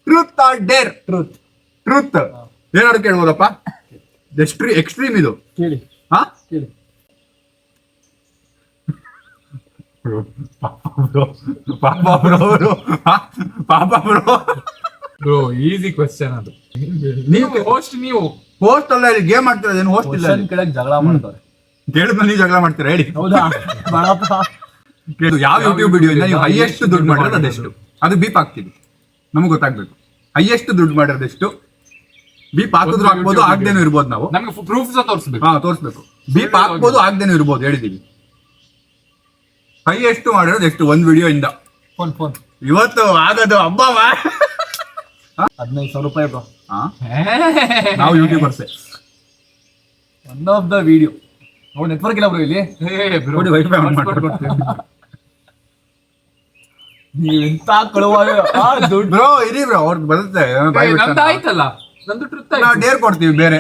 Truth or dare? Truth ಏನಾದ್ರು ಕೇಳ್ಬೋದಪ್ಪ? ಎಕ್ಸ್ಟ್ರೀಮ್ ಇದು ಕೇಳಿ. ಹಾ ಕೇಳಿ. ಪಾಪ ಬ್ರೋ. ಬ್ರೋ ಈಸಿ ಕ್ವೆಶ್ಚನ್ ಅದು. ನೀವು ಹೋಸ್ಟ್, ನೀವು ಹೋಸ್ಟ್ ಅಲ್ಲ, ಇಲ್ಲಿ ಗೇಮ್ ಆಡ್ತೀರ. ಏನು ಹೋಸ್ಟ್ ಇಲ್ಲ, ಕೆಳಗೆ ಜಗಳ ಮಾಡ್ತಾರೆ. ಕೇಳಿದ್ಮೇಲೆ ನೀವು ಜಗಳ ಮಾಡ್ತೀರಾ? ಹೇಳಿ. ಹೌದಾ? ಬಾಳಪ್ಪ. ಯಾವ ಯೂಟ್ಯೂಬ್ ವಿಡಿಯೋ ಇಂದ ನೀವು ಹೈಯೆಸ್ಟ್ ದುಡ್ಡು ಮಾಡಿರೋದು ಅದೆಷ್ಟು? ಅದು ಬೀಪ್ ಹಾಕ್ತೀವಿ, ನಮ್ಗೆ ಗೊತ್ತಾಗ್ಬೇಕು. ಹೈಯೆಸ್ಟ್ ದುಡ್ಡು ಮಾಡಿರೋದೆಷ್ಟು? ಬೀಪ್ ಹಾಕಿದ್ರು ಹಾಕ್ಬೋದು, ಆಗ್ದೇನೂ ಇರ್ಬೋದು. ನಾವು ನಮ್ಗೆ ಪ್ರೂಫ್ ತೋರಿಸ್ಬೇಕು. ಹಾ, ತೋರಿಸ್ಬೇಕು. ಬೀಪ್ ಹಾಕ್ಬೋದು, ಆಗ್ದೇನೂ ಇರ್ಬೋದು. ಹೇಳಿದೀವಿ ಹೈಯೆಸ್ಟ್ ಮಾಡಿರೋದು ಎಷ್ಟು ಒಂದು ವಿಡಿಯೋ ಇಂದ. ಫೋನ್ ಇವತ್ತು ಆಗೋದು ಹಬ್ಬ. 15,000 ರೂಪಾಯಿ ಬ್ರೋ. ನಾವು ಯೂಟ್ಯೂಬರ್ಸೇ. ಒನ್ ಆಫ್ ದ ವಿಡಿಯೋ ನೋಡಿ, ನೆಟ್ವರ್ಕ್ ಇಲ್ಲ ಬ್ರೋ ಇಲ್ಲಿ. ನೋಡಿ ವೈಫೈ ಆನ್ ಮಾಡ್ಕೊಡ್ತೀನಿ. ನೀವೆಂತ ಕಳುವಾಗ ದುಡ್ಡು ಬ್ರೋ ಇರಿ ಬ್ರೋ, ಅವ್ರಿಗೆ ಬರುತ್ತೆ. ನಂದು ಆಯ್ತಲ್ಲ, ನಂದು ಟ್ರುತ್ ನಾವು ಡೇರ್ ಕೊಡ್ತೀವಿ ಬೇರೆ.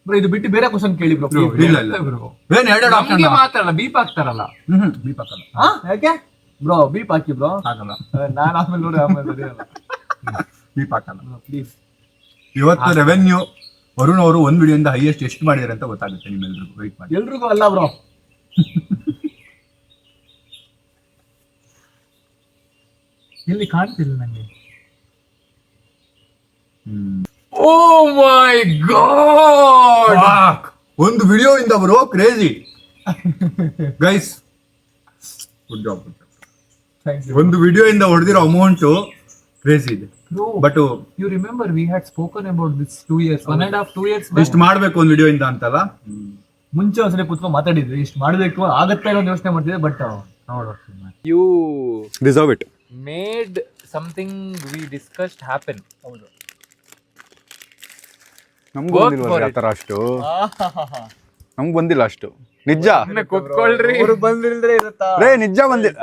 ಬ್ರೋ ಇದು ಬಿಟ್ಟು ಬೇರೆ ಕ್ವಶನ್ ಕೇಳಿ ಬ್ರೋ. ಇಲ್ಲ ಇಲ್ಲ ಬ್ರೋ. ಏನ್ ಎರಡು ಆಪ್ಷನ್ ನಮ್ಗೆ ಮಾತಾಡಲ್ಲ, ಬೀಪ್ ಆಗ್ತಾರಲ್ಲ. ಬೀಪ್ ಹಾಕಲ್ಲ. ಯಾಕೆ ಬ್ರೋ? ಬೀಪ್ ಹಾಕಿ ಬ್ರೋ. ಹಾಕಲ್ಲ. ನಾನು ಆಮೇಲೆ ನೋಡಿ ಆಮೇಲೆ ಬೀಪ್ ಹಾಕಲ್ಲ ಪ್ಲೀಸ್. ಇವತ್ತು ರೆವೆನ್ಯೂ ವರುಣ್ ಅವರು ಒಂದ್ ವಿಡಿಯೋಯಿಂದ ಹೈಯೆಸ್ಟ್ ಎಷ್ಟು ಮಾಡಿದಾರೆ ಅಂತ ಗೊತ್ತಾಗುತ್ತೆ ನಿಮ್ಮೆಲ್ರಿಗೂ. ವೆಯ್ಟ್ ಮಾಡಿ. ಎಲ್ರಿಗೂ ಅಲ್ಲ ಬ್ರೋ. ಇಲ್ಲಿ ಕಾಣ್ತಿಲ್ಲ ನಂಗೆ. ಓ ಮೈ ಗಾಡ್, ಒಂದು ವಿಡಿಯೋ ಇಂದ ಬರೋ ಕ್ರೇಜಿ ಗೈಸ್. Good job. ಒಂದು ವಿಡಿಯೋ ಇಂದ ಹೊಡೆದಿರೋ ಅಮೌಂಟ್ ಕ್ರೇಜಿ ಇದೆ. But you remember we had spoken about this 2 years, 1.5 2 years ಇಷ್ಟು ಮಾಡ್ಬೇಕು ಒಂದು ವಿಡಿಯೋ ಇಂದ ಅಂತಲ್ಲ. ಮುಂಚೆ ಒಂದ್ಸಲ ಕುತ್ಕೊಂಡು ಮಾತಾಡಿದ್ವಿ, ಇಷ್ಟು ಮಾಡ್ಬೇಕು ಆಗತ್ತಾ ಇಲ್ಲ ಅಂತ ಯೋಚನೆ ಮಾಡ್ತಿದ್ದೆ. But you deserve it. Made something we discussed happen. ಹೌದು, ನಮ್ಗೂ ಬಂದಿಲ್ಲ ಆ ಥರ ಅಷ್ಟು. ನಮ್ಗೆ ಬಂದಿಲ್ಲ ಅಷ್ಟು ನಿಜ. ಕೂತ್ಕೊಳ್ರಿ, ಬಂದಿಲ್ದ್ರೆ ಇರುತ್ತಾ ರೇ ನಿಜ ಬಂದಿಲ್ಲ.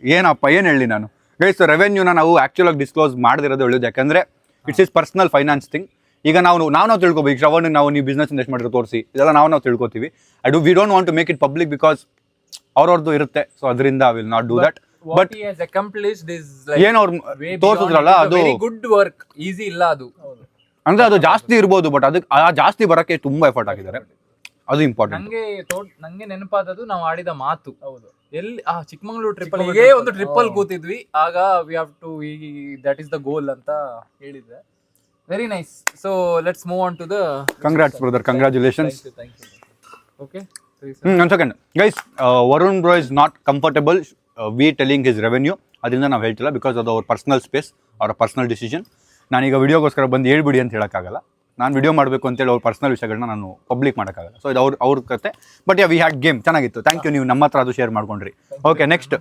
ಏನಪ್ಪ ಏನ್ ಹೇಳಿ ನಾನು. ಗೈಸ್ ರೆವೆನ್ಯೂನ ನಾವು ಆಕ್ಚುಲ್ ಆಗಿ ಡಿಸ್ಕ್ಲೋಸ್ ಮಾಡದಿರೋದು ಒಳ್ಳೇದು. ಯಾಕಂದ್ರೆ it's is personal finance thing. ಈಗ ನಾವು ತಿಳ್ಕೊಬೇಕು. ಈಗ ಶ್ರವಣ್ ನಾವು ನೀವು ಬಿಸ್ನೆಸ್ ಇನ್ವೆಸ್ಟ್ ಮಾಡಿರೋ ತೋರಿಸಿ, ಇದೆಲ್ಲ ನಾವು ತಿಳ್ಕೊತೀವಿ. We don't want to make it public because ಅವ್ರವ್ರದ್ದು ಇರುತ್ತೆ. ಸೊ ಅದರಿಂದ will not do that. But ಏನು ಅವ್ರು ತೋರಿಸಿದ್ರಲ್ಲ ಅದು ಗುಡ್ ವರ್ಕ್, ಈಸಿ ಇಲ್ಲ ಅದು. ಅಂದ್ರೆ ಅದು ಜಾಸ್ತಿ ಇರ್ಬೋದು, ಬಟ್ ಅದಕ್ಕೆ ಆ ಜಾಸ್ತಿ ಬರಕ್ಕೆ ತುಂಬಾ ಎಫರ್ಟ್ ಹಾಕಿದ್ದಾರೆ. ಅದು ಇಂಪಾರ್ಟೆಂಟ್. ನಂಗೆ ನೆನಪಾದದು ನಾವು ಆಡಿದ ಮಾತು. ಹೌದು, ಎಲ್ಲಿ ಚಿಕ್ಕಮಂಗ್ಳೂರು ಟ್ರಿಪಲ್ ಒಂದು ಟ್ರಿಪಲ್ ಕೂತಿದ್ವಿ. ಆಗ we have to, that is the goal ಅಂತ ಹೇಳಿದ್ರೆ. Very nice. So let's move on to the. Congrats brother, congratulations. Okay, one second guys. Varun bro is not comfortable we telling his revenue. ಅದರಿಂದ ನಾವು ಹೇಳ್ತಿಲ್ಲ, because ಅದು ಅವ್ರ personal space, ಅವರ personal decision. ನಾನೀಗ ವಿಡಿಯೋಗೋಸ್ಕರ ಬಂದು ಹೇಳ್ಬಿಡಿ ಅಂತ ಹೇಳೋಕ್ಕಾಗಲ್ಲ. ನಾನು ವಿಡಿಯೋ ಮಾಡಬೇಕು ಅಂತೇಳಿ ಅವ್ರ ಪರ್ಸನಲ್ ವಿಷಯಗಳನ್ನ ನಾನು ಪಬ್ಲಿಕ್ ಮಾಡೋಕ್ಕಾಗಲ್ಲ. ಸೊ ಇದು ಅವ್ರ ಕತೆ. ಬಟ್ ವಿ ಹ್ಯಾಡ್ ಗೇಮ್ ಚೆನ್ನಾಗಿತ್ತು. ಥ್ಯಾಂಕ್ ಯು, ನೀವು ನಮ್ಮ ಹತ್ರ ಅದು ಶೇರ್ ಮಾಡ್ಕೊಂಡ್ರಿ. Okay, next.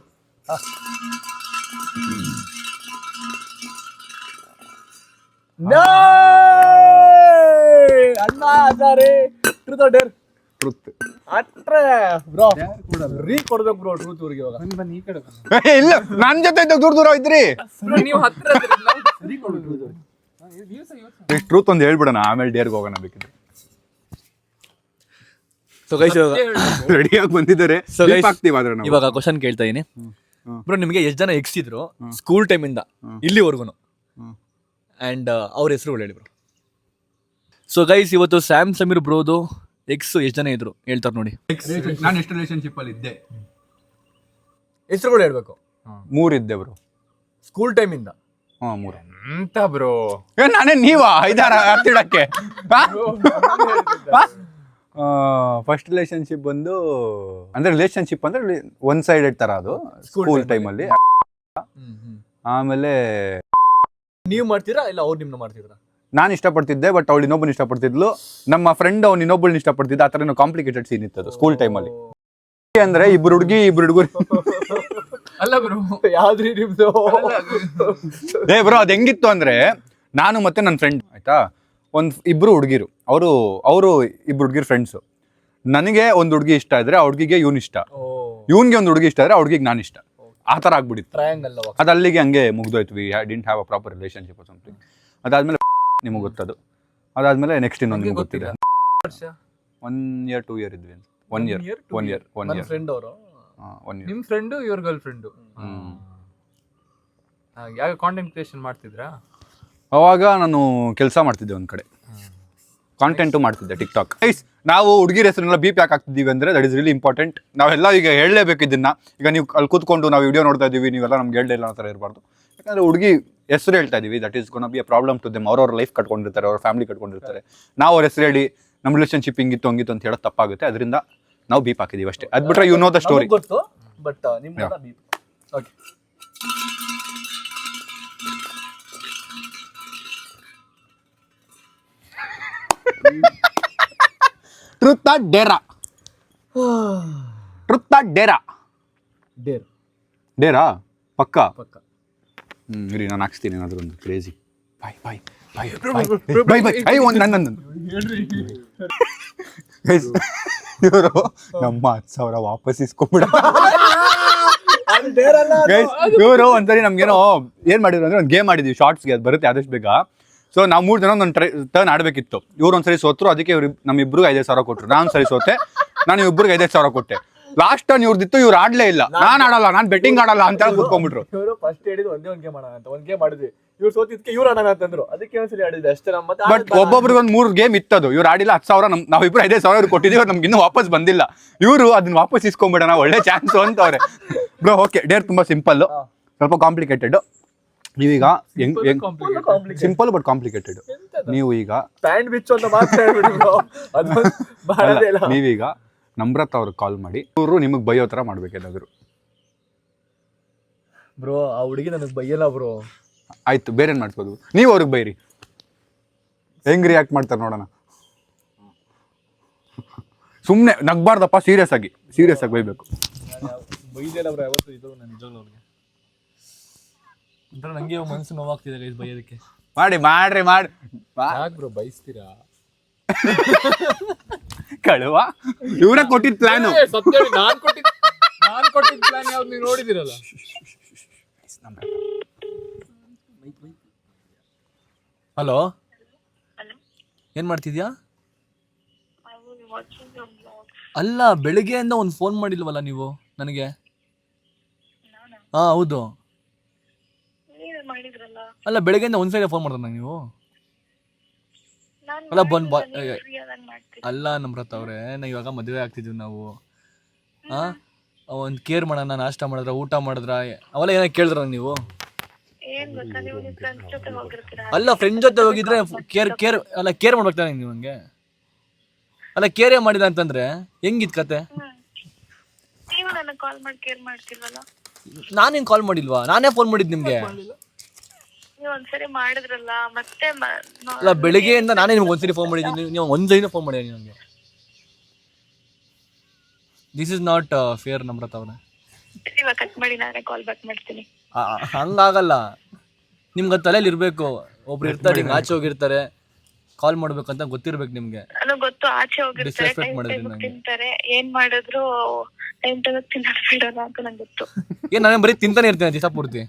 ಅಣ್ಣ sorry truth or dare. Truth ಅಟ್ರೆ ಬ್ರೋ ರೀ ಕೊಡ್ಬೇಕು ಬ್ರೋ ಟ್ರೂತ್ ಊರಿಗೆ. ಇವಾಗ ಬನ್ನಿ ಈ ಕಡೆ. ಇಲ್ಲ, ನನ್ನ ಜೊತೆ ದೂರ ಇದ್ರಿ. ನೀವು ಹತ್ರ ಟ್ರೂತ್ ಒಂದು ಹೇಳ್ಬಿಡೋಣ, ಆಮೇಲೆ ಡೇರ್ಗೆ ಹೋಗೋಣ ಬೇಕಿದ್ರೆ. ಸೊ ಗೈಸ್ ರೆಡಿಯಾಗಿ ಬಂದಿದ್ದಾರೆ. ಇವಾಗ ಕ್ವಶನ್ ಕೇಳ್ತಾ ಇದೀನಿ ಬ್ರೋ. ನಿಮಗೆ ಎಷ್ಟು ಜನ ಎಕ್ಸ್ ಇದ್ರು ಸ್ಕೂಲ್ ಟೈಮ್ ಇಂದ ಇಲ್ಲಿವರೆಗೂ? ಅಂಡ್ ಅವ್ರ ಹೆಸರುಗಳು ಹೇಳಿ ಬ್ರೋ. ಸೊ ಗೈಸ್ ಇವತ್ತು ಸ್ಯಾಮ್ ಸಮೀರ್ ಬ್ರೋದು ಎಕ್ಸ್ ಎಷ್ಟು ಜನ ಇದ್ರು ಹೇಳ್ತಾರೆ ನೋಡಿ. ನಾನು ಎಷ್ಟು ರಿಲೇಶನ್ಶಿಪ್ ಅಲ್ಲಿ ಇದ್ದೆ ಹೆಸರುಗಳು ಹೇಳ್ಬೇಕು. 3 ಇದ್ದೆ ಬ್ರೋ ಸ್ಕೂಲ್ ಟೈಮ್ ಇಂದ. 3 ಅಂತ ಬ್ರೋ. ನಾನೇ ನೀವಾ 5-6 ಹತ್ತಿಡಕ್ಕೆ. ಫಸ್ಟ್ ರಿಲೇಶನ್ಶಿಪ್ ಬಂದು ಅಂದ್ರೆ ರಿಲೇಶನ್ಶಿಪ್ ಅಂದ್ರೆ ಒನ್ ಸೈಡೆಡ್ ತರ ಅದು ಸ್ಕೂಲ್ ಟೈಮಲ್ಲಿ. ಆಮೇಲೆ ನೀವು ಮಾಡ್ತೀರಾ ಇಲ್ಲ ಅವ್ರು ನಿಮ್ನ ಮಾಡ್ತಿದ್ರಾ? ನಾನು ಇಷ್ಟಪಡ್ತಿದ್ದೆ, ಬಟ್ ಅವಳು ಇನ್ನೊಬ್ಬನ ಇಷ್ಟಪಡ್ತಿದ್ಲು. ನಮ್ಮ ಫ್ರೆಂಡ್ ಅವ್ನು ಇನ್ನೊಬ್ಬಳನ್ನ ಇಷ್ಟಪಡ್ತಿದ್ದ. ಆ ಥರ ಕಾಂಪ್ಲಿಕೇಟೆಡ್ ಸೀನ್ ಇತ್ತು ಅದು ಸ್ಕೂಲ್ ಟೈಮಲ್ಲಿ. ಅಂದ್ರೆ ಇಬ್ರು ಹುಡುಗಿ ಇಬ್ರು ಹುಡುಗರು. ಅಲ್ಲ ಬ್ರೋ, ಯಾವ್ದ್ರಿ ನಿಮ್ದು? ಬ್ರೋ ಅದು ಹೆಂಗಿತ್ತು ಅಂದ್ರೆ, ನಾನು ಮತ್ತೆ ನನ್ನ ಫ್ರೆಂಡ್ ಆಯ್ತಾ, ಇಬ್ರು ಹುಡುಗಿರು. ಅವರು ಇಬ್ರು ಹುಡುಗಿರು ಫ್ರೆಂಡ್ಸು. ನನಗೆ ಒಂದು ಹುಡುಗಿ ಇಷ್ಟ ಇದ್ರೆ ಆ ಹುಡುಗಿಗೆ ಇವ್ನು ಇಷ್ಟ, ಇವ್ನಿಗೆ ಒಂದು ಹುಡುಗಿ ಇಷ್ಟ ಇದ್ರೆ ಆ ಹುಡುಗಿಗೆ ನಾನು ಇಷ್ಟ. ಆ ಥರ ಆಗ್ಬಿಟ್ಟಿತ್ತು. ಅದು ಅಲ್ಲಿಗೆ ಹಂಗೆ ಮುಗ್ದೋಯ್ತು. We didn't have a proper relationship something. ಅದಾದ್ಮೇಲೆ ನಿಮಗೆ ಗೊತ್ತದು. ಅದಾದ್ಮೇಲೆ ನೆಕ್ಸ್ಟ್ ಇನ್ನೊಂದು ನಿಮ್ಗೆ ಗೊತ್ತಿದೆ. 1 year 2 year ಇದ್ವಿ. 1 year ಫ್ರೆಂಡ್ ಅವರು. ನಿಮ್ ಫ್ರೆಂಡ್ ಯುವರ್ ಗರ್ಲ್ ಫ್ರೆಂಡ್ ಯಾವ ಕಾಂಟೆಂಟ್ ಕ್ರಿಯೇಷನ್ ಮಾಡ್ತಿದ್ರಾ? ಅವಾಗ ನಾನು ಕೆಲಸ ಮಾಡ್ತಿದ್ದೆ ಒಂದ್ ಕಡೆ, ಕಾಂಟೆಂಟು ಮಾಡ್ತಿದ್ದೆ ಟಿಕ್ಟಾಕ್. ನಾವು ಹುಡುಗಿರ ಹೆಸರನ್ನೆಲ್ಲ ಬೀಪ್ ಯಾಕೆ ಹಾಕ್ತಿದ್ದೀವಿ ಅಂದರೆ ದಟ್ ಇಸ್ ರಿಯಲಿ ಇಂಪಾರ್ಟೆಂಟ್. ನಾವೆಲ್ಲ ಈಗ ಹೇಳಲೇಬೇಕು ಇದನ್ನ. ಈಗ ನೀವು ಅಲ್ಲಿ ಕೂತ್ಕೊಂಡು ನಾವು ವಿಡಿಯೋ ನೋಡ್ತಾ ಇದ್ದೀವಿ, ನೀವೆಲ್ಲ ನಮ್ಗೆ ಹೇಳಲಿಲ್ಲ ಅನ್ನೋ ಥರ ಇರಬಾರ್ದು. ಯಾಕಂದರೆ ಹುಡುಗಿ ಹೆಸರು ಹೇಳ್ತಾ ಇದೀವಿ, that is gonna be a problem to them. ಅವ್ರವ್ರ ಲೈಫ್ ಕಟ್ಕೊಂಡಿರ್ತಾರೆ, ಅವ್ರ ಫ್ಯಾಮಿಲಿ ಕಟ್ಕೊಂಡಿರ್ತಾರೆ. ನಾವು ಅವ್ರ ಹೆಸರು ಹೇಳಿ ನಮ್ಮ ರಿಲೇಶನ್ಶಿಪ್ ಹಿಂಗಿತ್ತು ಹಂಗಿತ್ತು ಅಂತ ಹೇಳೋದು ತಪ್ಪಾಗುತ್ತೆ. ಅದರಿಂದ ನಾವು ಬೀಪ್ ಹಾಕಿದೀವಿ ಅಷ್ಟೇ. ಅದು ಬಿಟ್ರೆ you know the story. But ನಿಮ್ಗೆ ಬೀಪ್. ಓಕೆ, ಟ್ರುತ್ ಆರ್ ಡೇರಾ? ಟ್ರುತ್ ಆರ್ ಡೇರಾ? ಡೇರ್. ಡೇರಾ ಪಕ್ಕ. ಇರಿ ನಾನು ಹಾಕ್ಸ್ತೀನಿ ಏನಾದರೂ ಒಂದು ಕ್ರೇಜಿ. ಬಾಯ್ ಬಾಯ್ ಬಾಯ್ ಬಾಯ್ ಬಾಯ್ ಅಯ್ಯೋ ಒಂದು ನನ್ನ ಇವರು ನಮ್ಮ 10,000 ವಾಪಸ್ ಇಸ್ಕೊಂಬಿಡ. ಇವರು ಒಂದ್ಸರಿ ನಮ್ಗೇನೋ ಏನ್ ಮಾಡಿದ್ರು ಅಂದ್ರೆ ಒಂದು ಗೇಮ್ ಮಾಡಿದ್ವಿ ಶಾರ್ಟ್ಸ್ಗೆ, ಅದು ಬರುತ್ತೆ ಆದಷ್ಟು ಬೇಗ. ಸೊ ನಾವು 3 ಜನ ಒಂದು ಟರ್ನ್ ಆಡಬೇಕಿತ್ತು. ಇವ್ರು ಒಂದ್ಸರಿ ಸೋತ್ರು, ಅದಕ್ಕೆ ಇವ್ರು ನಮ್ಮಿಬ್ರಿಗೆ 5,000 ಕೊಟ್ಟರು. ನಾನು ಸರಿ ಸೋತೆ, ನಾನು ಇವ್ರಿಗೆ 5,000 ಕೊಟ್ಟೆ. ಲಾಸ್ಟ್ ಟರ್ನ್ ಇವ್ರದಿತ್ತು, ಇವ್ರು ಆಡ್ಲೇ ಇಲ್ಲ. ನಾನು ಆಡಲ್ಲ, ನಾನು ಬೆಟ್ಟಿಂಗ್ ಆಡಲ್ಲ ಅಂತ ಹೇಳಿ ಕೂತ್ಕೊಂಡ್ಬಿಟ್ರು. ಇವರು ಫಸ್ಟ್ ಹೇಳಿದ್ರು ಒಂದೇ ಒಂದು ಗೇಮ್ ಆಡೋಣ ಅಂತ, ಒಂದು ಗೇಮ್ ಮಾಡಿದ್ವಿ. ಇವ್ರು ಸೋತಿದ್ಕೆ ಇವ್ರು ಆಡೋಣ ಅಂತಂದ್ರು, ಅದಕ್ಕೆ ಒಂದ್ಸಲಿ ಆಡಿದ್ವಿ ಅಷ್ಟೇ. ನಮ್ಮ ಬಟ್ ಒಬ್ಬೊಬ್ರಿಗೆ ಒಂದು 3 ಗೇಮ್ ಇತ್ತದು. ಇವ್ರು ಆಡಿಲ್ಲ, 10,000 ನಾವಿಬ್ರು 5,000 ಕೊಟ್ಟಿದ್ದೀವಿ, ನಮ್ಗೆ ಇನ್ನೂ ವಾಪಸ್ ಬಂದಿಲ್ಲ. ಇವರು ಅದನ್ನ ವಾಪಸ್ ಇಸ್ಕೊಂಡ್ಬಿಡೋಣ, ಒಳ್ಳೆ ಚಾನ್ಸ್ ಅಂತವ್ರೆ. ಬ್ರೋ ಓಕೆ, ಡೇರ್ ತುಂಬಾ ಸಿಂಪಲ್, ಸ್ವಲ್ಪ ಕಾಂಪ್ಲಿಕೇಟೆಡ್. ನೀವೀಗ ಹೆಂಗ್ ಸಿಂಪಲ್ ಬಟ್ ಕಾಂಪ್ಲಿಕೇಟೆಡ್. ನೀವು ಈಗ ಸ್ಯಾಂಡ್ವಿಚ್ ಅಂತ ಮಾತಾಡ್ಬಿಟ್ಟು ನೀವೀಗ ನಮ್ರತ ಅವ್ರಿಗೆ ಕಾಲ್ ಮಾಡಿ ಇವರು ನಿಮಗೆ ಬೈಯೋ ಥರ ಮಾಡ್ಬೇಕೇನಾದ್ರು. ಬ್ರೋ ಆ ಹುಡುಗಿ ನನಗೆ ಬೈಯಲ್ಲ ಬ್ರೋ. ಆಯ್ತು, ಬೇರೆ ಏನು ಮಾಡಿಸ್ಬೋದು, ನೀವು ಅವ್ರಿಗೆ ಬೈರಿ. ಹೆಂಗ್ ರಿಯಾಕ್ಟ್ ಮಾಡ್ತಾರೆ ನೋಡೋಣ. ಸುಮ್ಮನೆ ನಗ್ಬಾರ್ದಪ್ಪ, ಸೀರಿಯಸ್ ಆಗಿ ಬೈಬೇಕು. ಬೈದಿಲ್ಲ ಬ್ರೋ ಯಾವತ್ತು ಇದು ನನ್ನ ನಿಜವಾಗ್ಲೂ ಅವ್ರಿಗೆ. ಒಂಥರ ನಂಗೆ ಮನಸ್ಸು ನೋವಾಗ್ತಿದೆ ಗೈಸ್ ಬೈಯೋದಕ್ಕೆ. ಮಾಡ್ರಿ ಯಾಕೆ ಬ್ರೋ ಬೈಸ್ತೀರಾ? ಕಳುವ ಇವರೇ ಕೊಟ್ಟಿದ್ ಪ್ಲಾನು. ನಾನು ಕೊಟ್ಟಿದ್ದ ಪ್ಲಾನ್ ಯಾವ್ದು ನೀವು ನೋಡಿದಿರಲ್ಲ. ಹಲೋ, ಏನ್ ಮಾಡ್ತಿದ್ಯಾ? ಅಲ್ಲ, ಬೆಳಿಗ್ಗೆಯಿಂದ ಒಂದು ಫೋನ್ ಮಾಡಿಲ್ವಲ್ಲ ನೀವು ನನಗೆ? ಹಾ ಹೌದು. ಅಲ್ಲ, ಬೆಳಿಗ್ಗೆಯಿಂದ ಒಂದ್ಸರಿ ಫೋನ್ ಮಾಡಿದ್ರ ನೀವು? ಅಲ್ಲ ಅಲ್ಲ ನಮ್ರತ ಅವ್ರೆ, ಇವಾಗ ಮದುವೆ ಆಗ್ತಿದ್ವಿ ನಾವು. ಒಂದು ಕೇರ್ ಮಾಡೋಣ, ನಾಷ್ಟ ಮಾಡಿದ್ರ, ಊಟ ಮಾಡಿದ್ರ, ಅವೆಲ್ಲ ಏನೋ ಕೇಳಿದ್ರ ನೀವು? ಅಲ್ಲ, ಫ್ರೆಂಡ್ ಜೊತೆ ಹೋಗಿದ್ರೆ ಕೇರ್ ಮಾಡ್ಬೇಕು ತಾನೆ ನೀವು ಹಂಗೆ. ಅಲ್ಲ, ಕೇರೇ ಮಾಡಿದ ಅಂತಂದ್ರೆ ಹೆಂಗಿತ್ ಕತೆ? ನಾನೇನ್ ಕಾಲ್ ಮಾಡಿಲ್ವಾ? ನಾನೇ ಫೋನ್ ಮಾಡಿದ್ ನಿಮ್ಗೆ. ಅಲ್ಲ, ಬೆಳಿಗ್ಗೆಯಿಂದ ನಾನೇ ನಿಮ್ಗೆ ಒಂದ್ಸರಿ ಫೋನ್ ಮಾಡಿದ್ದೀನಿ, ನೀವು ಒಂದ್ಸರಿನ ಫೋನ್ ಮಾಡಿದ್ದೀನಿ ನನಗೆ. This is not fair Namratha ಅವ್ರೆ. ಹಂಗಾಗಲ್ಲ, ನಿಮ್ಗೆ ತಲೆಯಲ್ಲಿ ಇರ್ಬೇಕು. ಒಬ್ರು ಇರ್ತಾರೆ, ಹಿಂಗೆ ಆಚೆ ಹೋಗಿರ್ತಾರೆ, ಕಾಲ್ ಮಾಡ್ಬೇಕಂತ ಗೊತ್ತಿರ್ಬೇಕು ನಿಮ್ಗೆ. ಗೊತ್ತು, ಆಚೆ ಹೋಗಿರ್ತಾರೆ, ತಿಂತಾರೆ, ಏನ್ ಮಾಡಿದ್ರು ಟೈಮ್ ತಗೋಕ್ ತಿನ್ನೋಣ ಅಂತ ನಂಗೆ ಗೊತ್ತು. ಏನ್ ನಾನು ಬರೀ ತಿಂತಾನೆ ಇರ್ತೀನಿ ದಿವಸ ಪೂರ್ತಿ.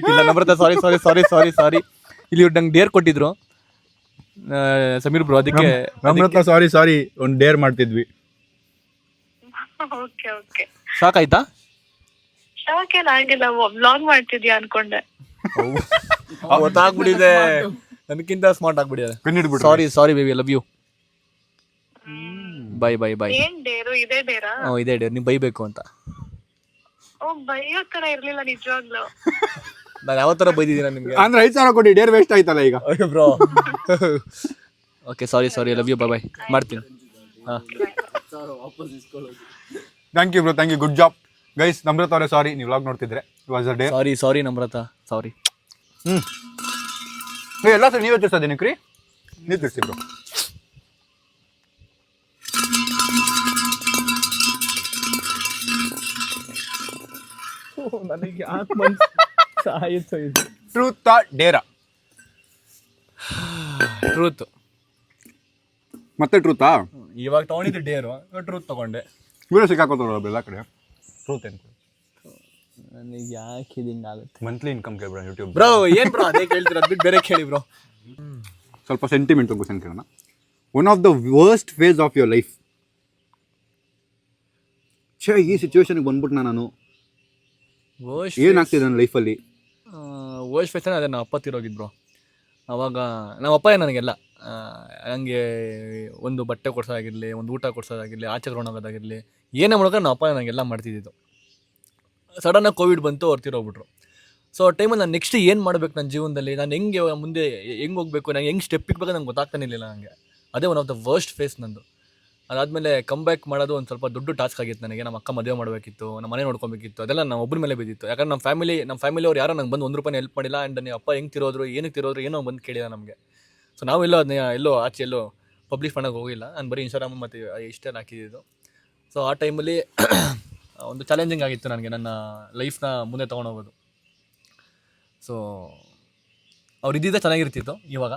ಇಲ್ಲ ನಮ್ರತ, ಸಾರಿ. ಇಲ್ಲಿ ನಂಗೆ ಡೇರ್ ಕೊಟ್ಟಿದ್ರು ಸಮೀರ್ ಬ್ರೋ, ಅದಕ್ಕೆ ನಮ್ರತ ಸಾರಿ ಒಂದು ಡೇರ್ ಮಾಡ್ತಿದ್ವಿ. ಸಾಕಾಯ್ತಾ? ಆಗಿಲ್ಲ, ವ್ಲಾಗ್ ಮಾಡ್ತಿದ್ಯಾ ಅನ್ಕೊಂಡೆ. ಗೊತ್ತಾಗ್ಬಿಟ್ಟಿದೆ, ನನಗಿಂತ ಸ್ಮಾರ್ಟ್ ಆಗ್ಬಿಟ್ಟಿದೆ. Sorry baby, love you. Bye. ಏನ್ ಡೇರು? ಇದೇ ಡೇರಾ? ಇದೇ ಡೇರ್, ನೀವು ಬೈಬೇಕು ಅಂತ. ಬೈಯೋ ತರ ಇರ್ಲಿಲ್ಲ ನಿಜವಾಗ್ಲು. ನಾನು ಯಾವ ತರ ಬೈದಿದ್ದೀನ ನಿಮ್ಗೆ? ಅಂದ್ರೆ 5,000 ಕೊಡಿ, ಡೇರ್ ವೇಸ್ಟ್ ಆಯ್ತಲ್ಲ ಈಗ. Bro okay, sorry, love you, bye. ಮಾಡ್ತೀನಿ. Thank you bro, thank you, good job guys. Namratha ಅವರೇ ಸಾರಿ, ನೀವು ವ್ಲಾಗ್ ನೋಡ್ತಿದ್ರೆ. It was a day. Sorry Namratha, sorry. ಎಲ್ಲ ಸರ್ ನೀವೇ ತಿರ್ಸೋದೇನು ಕ್ರೀ? ನೀವು ತಿರ್ಸಿ ಬ್ರೋ. ನನಗೆ ಸಾಯಿತು ಇದು. ಟ್ರೂತ್ ಡೇರಾ? ಟ್ರೂತ್. ಮತ್ತೆ ಟ್ರೂತಾ? ಇವಾಗ ತಗೊಂಡಿದ್ದು ಡೇರು, ಟ್ರೂತ್ ತಗೊಂಡೆ. ಇವರೇ ಸಿಕ್ಕಾಕೋತಾರ ಎಲ್ಲ ಕಡೆ. ಟ್ರೂತ್ ಏನು? ನನಗೆ ಯಾಕೆ ಇದು ಹಿಂಗಾಗುತ್ತೆ? ಮಂತ್ಲಿ ಇನ್ಕಮ್ ಕೇಳ್ಬಿಡ ಯೂಟ್ಯೂಬ್. ಬ್ರೋ ಏನು ಬ್ರೋ ಅದೇ ಕೇಳ್ತೀರ, ಅದು ಬಿಟ್ಟು ಬೇರೆ ಕೇಳಿ ಬ್ರೋ. ಸ್ವಲ್ಪ ಸೆಂಟಿಮೆಂಟ್ ಕ್ವಶನ್ ಕೇಳೋಣ. One of the worst phase of your life. ಈ ಸಿಚುವೇಶನ್ಗೆ ಬಂದ್ಬಿಟ್ಟು ನಾನು ಏನಾಗ್ತಿದೆ ನನ್ನ ಲೈಫಲ್ಲಿ? ವರ್ಸ್ಟ್ ಫೇಸ್ ಅದೇ ನಮ್ಮ ಅಪ್ಪ ತೀರೋಗಿದ್ದು ಬ್ರೋ. ಅವಾಗ ನಮ್ಮ ಅಪ್ಪ ನನಗೆಲ್ಲ ನನಗೆ ಒಂದು ಬಟ್ಟೆ ಕೊಡ್ಸೋದಾಗಿರಲಿ, ಒಂದು ಊಟ ಕೊಡ್ಸೋದಾಗಿರಲಿ, ಆಚೆ ಕರ್ಕೊಂಡು ಹೋಗೋದಾಗಿರಲಿ, ಏನೇ ಮಾಡೋಕೆ ನಮ್ಮ ಅಪ್ಪ ನನಗೆಲ್ಲ ಮಾಡ್ತಿದ್ದಿದ್ದು. ಸಡನ್ನಾಗಿ ಕೋವಿಡ್ ಬಂತು, ಅವ್ರು ತೀರೋಗ್ಬಿಟ್ರು. ಸೊ ಆ ಟೈಮಲ್ಲಿ ನಾನು ನೆಕ್ಸ್ಟ್ ಏನು ಮಾಡಬೇಕು ನನ್ನ ಜೀವನದಲ್ಲಿ, ನಾನು ಹೆಂಗೆ ಮುಂದೆ ಹೆಂಗೆ ಹೋಗಬೇಕು, ನಂಗೆ ಹೆಂಗೆ ಸ್ಟೆಪ್ ಇಕ್ಬೇಕು ನಂಗೆ ಗೊತ್ತಾಗ್ತಾನೆ ಇರಲಿಲ್ಲ ನನಗೆ. ಅದೇ one of the worst phase ನಂದು. ಅದಾದಮೇಲೆ ಕಮ್ ಬ್ಯಾಕ್ ಮಾಡೋದು ಒಂದು ಸ್ವಲ್ಪ ದೊಡ್ಡ ಟಾಸ್ಕ್ ಆಗಿತ್ತು ನನಗೆ. ನಮ್ಮ ಅಕ್ಕ ಮದುವೆ ಮಾಡಬೇಕಿತ್ತು, ನಮ್ಮ ಮನೆ ನೋಡ್ಕೊಬೇಕಿತ್ತು, ಅದೆಲ್ಲ ನಾವು ಒಬ್ಬರ ಮೇಲೆ ಬಿದ್ದಿತ್ತು. ಯಾಕಂದ್ರೆ ನಮ್ಮ ಫ್ಯಾಮಿಲಿಯವ್ರು ಯಾರೋ ನಂಗೆ ಬಂದು 1 ರೂಪಾಯಿ ಹೆಲ್ಪ್ ಮಾಡಿಲ್ಲ. ಆ್ಯಂಡ್ ನೀವು ಅಪ್ಪ ಹೆಂಗೆ ತಿರೋದ್ರು, ಏನಕ್ಕೆ ತಿರೋದ್ರು, ಏನೋ ಬಂದು ಕೇಳಿಲ್ಲ ನಮಗೆ. ಸೊ ನಾವೆಲ್ಲೋ ಅದನ್ನ ಆಚೆ ಎಲ್ಲೋ ಪಬ್ಲಿಷ್ ಮಾಡೋಕೆ ಹೋಗಿಲ್ಲ. ನಾನು ಬರೀ ಇನ್ಸ್ಟಾಗ್ರಾಮ್ ಮತ್ತು ಇಷ್ಟೆಲ್ಲ ಹಾಕಿದ್ದು. ಸೊ ಆ ಟೈಮಲ್ಲಿ ಒಂದು ಚಾಲೆಂಜಿಂಗ್ ಆಗಿತ್ತು ನನಗೆ ನನ್ನ ಲೈಫ್ನ ಮುಂದೆ ತೊಗೊಂಡೋಗೋದು. ಸೊ ಅವ್ರು ಇದ್ದಿದ್ದೇ ಚೆನ್ನಾಗಿರ್ತಿತ್ತು. ಇವಾಗ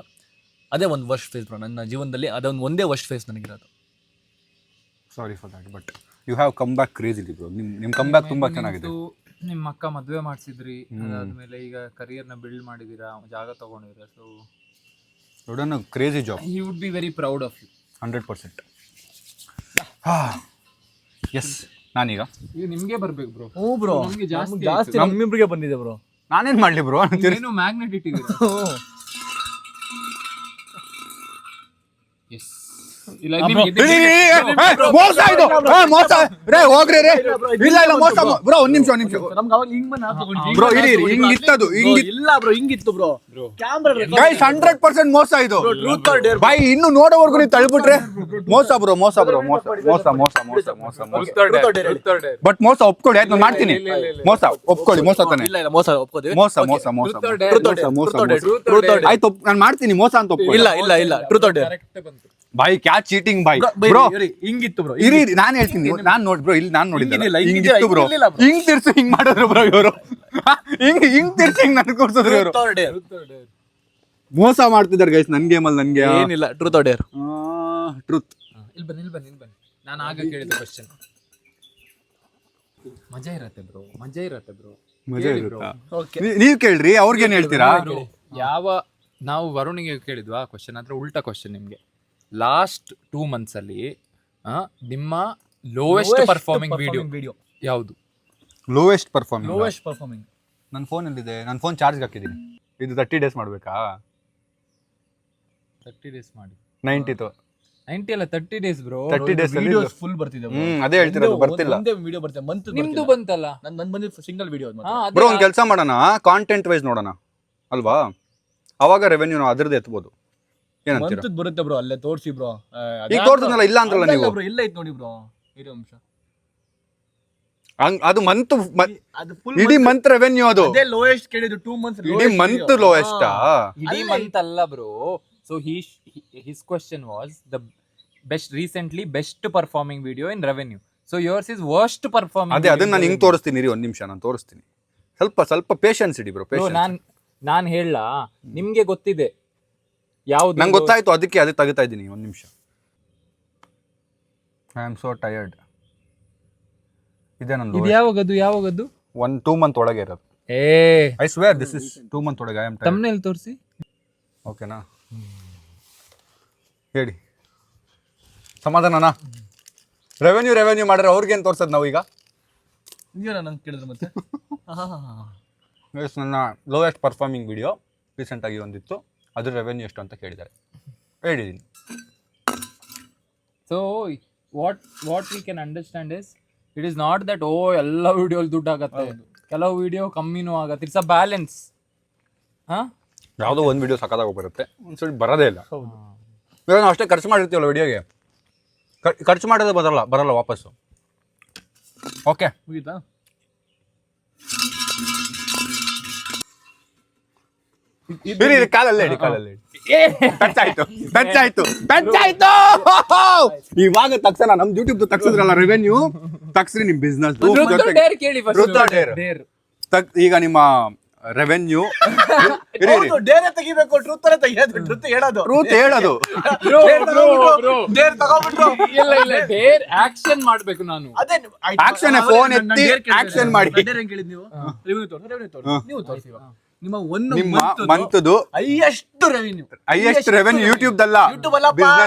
ಅದೇ ಒಂದು ವರ್ಸ್ಟ್ ಫೇಸ್ ಬ್ರೋ ನನ್ನ ಜೀವನದಲ್ಲಿ, ಒಂದೇ ವರ್ಸ್ಟ್ ಫೇಸ್ ನನಗಿರೋದು. Sorry for that, but you have come back crazily bro. ನಿಮ್ಮ ಕಮ್ ಬ್ಯಾಕ್ ತುಂಬ ಚೆನ್ನಾಗಿದೆ. ನಿಮ್ಮ ಅಕ್ಕ ಮದುವೆ ಮಾಡಿಸಿದ್ರಿ, ಅದಾದ್ಮೇಲೆ ಈಗ ಕರಿಯರ್ನ ಬಿಲ್ಡ್ ಮಾಡಿದ್ದೀರಾ, ಜಾಗ ತಗೊಂಡಿದ್ದೀರಾ. So done crazy job. He would be very proud of you. 100%. Yes, ನಾನೀಗ ಈಗ ನಿಮ್ಗೆ ಬರ್ಬೇಕು ಬ್ರೋ. ಹ್ಞೂ ಬ್ರೋ, ನಮ್ಗೆ ಜಾಸ್ತಿ ನಮ್ಮಿಬ್ರಿಗೆ ಬಂದಿದೆ ಬ್ರೋ. ನಾನೇನ್ ಮಾಡ್ಲಿ ಬ್ರೋ? ಏನು ಮ್ಯಾಗ್ನೆಟ್ ಇಟ್ಟಿದ್ದೀರಾ? ಎಸ್. ಇಲ್ಲ ಮೋಸ ಇದು, ಮೋಸ ರೇ, ಹೋಗ್ರಿ ರೇ. ಇಲ್ಲ ಇಲ್ಲ ಮೋಸ ಬ್ರೋ. ಒಂದ್ ನಿಮಿಷ ನಮ್ಗೆ ಅವಾಗ ಹಿಂಗ್ ಬಂದು ಹಾಕೊಂಡು ಬ್ರೋ. ಇರಿ ಹಿಂಗ್ ಇತ್ತದು, ಇಲ್ಲ ಬ್ರೋ, ಹಿಂಗಿತ್ತು ಬ್ರೋ. ಕ್ಯಾಮ್ರಾ ಗೈಸ್ 100% ಮೋಸ ಇದು. ಬಾಯ್ ಇನ್ನು ನೋಡೋವರೆಗೂ ನೀವು ತಳ್ಬಿಟ್ರೆ ಮೋಸ ಬ್ರೋ, ಮೋಸ ಬ್ರೋ, ಮೋಸ ಮೋಸ ಮೋಸ ಮೋಸ ಮೋಸ ಮೋಸ. ಬಟ್ ಮೋಸ ಒಪ್ಕೊಳ್ಳಿ, ಆಯ್ತು ನಾನು ಮಾಡ್ತೀನಿ. ಮೋಸ ಒಪ್ಕೊಳ್ಳಿ, ಮೋಸ ತಾನೆ? ಇಲ್ಲ ಇಲ್ಲ, ಮೋಸ ಒಪ್ಕೋತೀವಿ. ಮೋಸ ಮೋಸ ಮೋಸ ಮೋಸ ಆಯ್ತು, ನಾನು ಮಾಡ್ತೀನಿ ಮೋಸ ಅಂತ ಒಪ್ಕೊಳ್ಳಿ. ಇಲ್ಲ ಇಲ್ಲ ಇಲ್ಲ, ಟ್ರೂತ್ ಆರ್ ಡೇರ್. ಕರೆಕ್ಟ್ ಬಂತು. ಬಾಯ್ ಕ್ಯಾ ಚೀಟಿಂಗ್ ಬಾಯ್ ಬ್ರೋ. ಹಿಂಗಿತ್ತು ಬ್ರೋ. ಇರಿ ನಾನು ಹೇಳ್ತೀನಿ, ನಾನು ನೋಡಿ ಬ್ರೋ, ಇಲ್ಲಿ ನಾನು ನೋಡಿದ್ದೆ ಹಿಂಗಿತ್ತು ಬ್ರೋ. ಹಿಂಗಿಲ್ಲ bro. ಹಿಂಗ್ ತಿರ್ಸಿ ಹಿಂಗ್ ಮಾಡಿದ್ರು ಬ್ರೋ ಇವರು. ಹಿಂಗ್ ತಿರ್ಸಿ ಹಿಂಗ್ ನನ್ ಕೂರ್ಸಿದ್ರು ಇವರು. ಮೋಸ ಮಾಡ್ತಿದ್ದಾರೆ ಗೈಸ್ ನನ್ ಗೇಮಲ್ಲಿ. ನನ್ಗೆ ಏನಿಲ್ಲ, ಟ್ರೂತ್ ಆರ್ ಡೇರ್. ಟ್ರೂತ್. ಇಲ್ಲಿ ಬನ್ನಿ. ನಾನು ಆಗ ಕೇಳಿದ ಕ್ವಶನ್. ಮಜಾ ಇರತ್ತೆ ಬ್ರೋ. ಮಜಾ ಇರುತ್ತಾ? ನೀವ್ ಕೇಳ್ರಿ, ಅವ್ರಿಗೇನ್ ಹೇಳ್ತೀರಾ? ನಾವು ವರುಣಿಗೆ ಕೇಳಿದ್ವಾ ಕ್ವಶನ್, ಅಂದ್ರೆ ಉಲ್ಟಾ ಕ್ವಶನ್ ನಿಮ್ಗೆ. ಲಾಸ್ಟ್ 2 months ಅಲ್ಲಿ ನಿಮ್ಮ ಲೋವೆಸ್ಟ್ ಪರ್ಫಾರ್ಮಿಂಗ್ ವಿಡಿಯೋ ಯಾವುದು? ಲೋವೆಸ್ಟ್ ಪರ್ಫಾರ್ಮಿಂಗ್ ನನ್ನ ಫೋನ್ ಎಲ್ಲಿದೆ? ನನ್ನ ಫೋನ್ ಚಾರ್ಜ್ ಹಾಕಿದ್ದೀನಿ. ಇದು 30 days ಮಾಡ್ಬೇಕಾ? 30 days ಮಾಡಿ 90 ಅಲ್ಲ 30 days ಬ್ರೋ. 30 days ಅಲ್ಲಿ ವಿಡಿಯೋಸ್ ಫುಲ್ ಬರ್ತಿದೆ ಬ್ರೋ. ಅದೇ ಹೇಳ್ತಿರೋದು, ಬರ್ತಿಲ್ಲ. ಒಂದೇ ವಿಡಿಯೋ ಬರ್ತಿದೆ. ನಿಮ್ದು ಬಂತಲ್ಲ? ನನ್ನ ಬಂದಿದ್ದು ಸಿಂಗಲ್ ವಿಡಿಯೋ. ಬ್ರೋ ಒಂದ್ ಕೆಲಸ ಮಾಡೋಣ, ಕಾಂಟೆಂಟ್ ವೈಸ್ ನೋಡೋಣ ಅಲ್ವಾ? ಅವಾಗ ರೆವೆನ್ಯೂ ಅದ್ರದ್ದು ಎತ್ಬೋದು. ಏನಂತೀರಾ? ಮಂತ್ ಬರುತ್ತೆ ಬ್ರೋ, ಅಲ್ಲೇ ತೋರಿಸಿ ಬ್ರೋ. ಈಗ ತೋರ್ಸದ್ನಲ್ಲ, ಇಲ್ಲ ಅಂದ್ರಲ್ಲ ನೀವು. ಬ್ರೋ ಇಲ್ಲ ಐತ್ ನೋಡಿ ಬ್ರೋ, ಇರಿ ಅಂಶ. ಅದು ಮಂತ್, ಅದು ಫುಲ್ ಇಡೀ ಮಂತ್ ರೆವೆನ್ಯೂ ಅದು. ಅದೇ ಲೋಯೆಸ್ಟ್ ಕೇಳಿದ್ದು 2 months. ಇಡೀ ಮಂತ್ ಲೋಯೆಸ್ಟ್? ಇಡೀ ಮಂತ್ ಅಲ್ಲ bro. So his question was the best performing video in revenue. So yours is worst performing. ಅದೇ ಅದನ್ನ ನಾನು ಹಿಂಗ್ ತೋರಿಸ್ತೀನಿ, ಇರಿ ಒಂದ್ ನಿಮಿಷ ನಾನು ತೋರಿಸ್ತೀನಿ. ಸ್ವಲ್ಪ ಪೇಷನ್ಸ್ ಇಡಿ ಬ್ರೋ. ನಾನು ಹೇಳ, ನಿಮ್ಗೆ ಗೊತ್ತಿದೆ ಯಾವ್ದು? ನಂಗೆ ಗೊತ್ತಾಯ್ತು, ಅದಕ್ಕೆ ಅದೇ ತೆಗಿತಾ ಇದ್ದೀನಿ. ಒಂದ್ ನಿಮಿಷ. I am so tired. ಇದೆ ನಂದು. ಯಾವಾಗದು? 2 month ಒಳಗೆ ಇರೋದು. I swear this is 2 month ಒಳಗೆ. I am tired. ತಮ್ಮನೇಲ್ ತೋರಿಸಿ. ಓಕೆನಾ? ಹೇಳಿ, ಸಮಾಧಾನನಾ? ರೆವೆನ್ಯೂ ಮಾಡಿದ್ರೆ ಅವ್ರಿಗೇನು ತೋರ್ಸೋದು ನಾವು ಈಗ? ನಂಗೆ ಕೇಳಿದ್ರೆ ಮತ್ತೆ ನನ್ನ ಲೋಯೆಸ್ಟ್ ಪರ್ಫಾರ್ಮಿಂಗ್ ವಿಡಿಯೋ ರೀಸೆಂಟಾಗಿ ಒಂದಿತ್ತು, ಅದ್ರ ರೆವೆನ್ಯೂ ಎಷ್ಟು ಅಂತ ಕೇಳಿದ್ದಾರೆ, ಹೇಳಿದ್ದೀನಿ. So what we can understand is it is not that ಎಲ್ಲ ವಿಡಿಯೋ ದುಡ್ಡು ಆಗತ್ತೆ, ಕೆಲವು ವಿಡಿಯೋ ಕಮ್ಮಿನೂ ಆಗತ್ತೆ. It's a balance. ಯಾವುದೋ ಒಂದು ವಿಡಿಯೋ ಸಕ್ಕತ್ತಾಗಿ ಬರುತ್ತೆ, ಒಂದ್ಸರಿ ಬರೋದೇ ಇಲ್ಲ. ಇವಾಗ ನಾವು ಅಷ್ಟೇ ಖರ್ಚು ಮಾಡಿರ್ತೀವಲ್ಲ ವಿಡಿಯೋಗೆ, ಖರ್ಚು ಮಾಡೋದೇ ಬರಲ್ಲ ವಾಪಸ್ಸು. ಓಕೆ ಮುಗೀತಾ? ಕಾಲಲ್ಲೇ ಟಚ್ ಆಯ್ತು. ಇವಾಗ ತಕ್ಷಣ ನಮ್ ಯೂಟ್ಯೂಬ್ ತಗ್ಸಿದ್ರಲ್ಲ ರೆವೆನ್ಯೂ, ತಗ್ಸ್ರಿ ನಿಮ್ ಬಿಸ್ನೆಸ್. ಈಗ ನಿಮ್ಮ ರೆವೆನ್ಯೂ ತೆಗಿಬೇಕು. ಟ್ರೂತ್ ಹೇಳೋದು ಆಕ್ಷನ್ ಮಾಡ್ಬೇಕು. ನಾನು ಆಕ್ಷನ್ ಫೋನ್ ಎತ್ತಿ ಆಕ್ಷನ್ ಮಾಡಿ. ನಿಮ್ಮ ಮಂತ್ದು ಹೈಯೆಸ್ಟ್ ರೆವೆನ್ಯೂ ಯೂಟ್ಯೂಬ್ ದಲ್ಲ,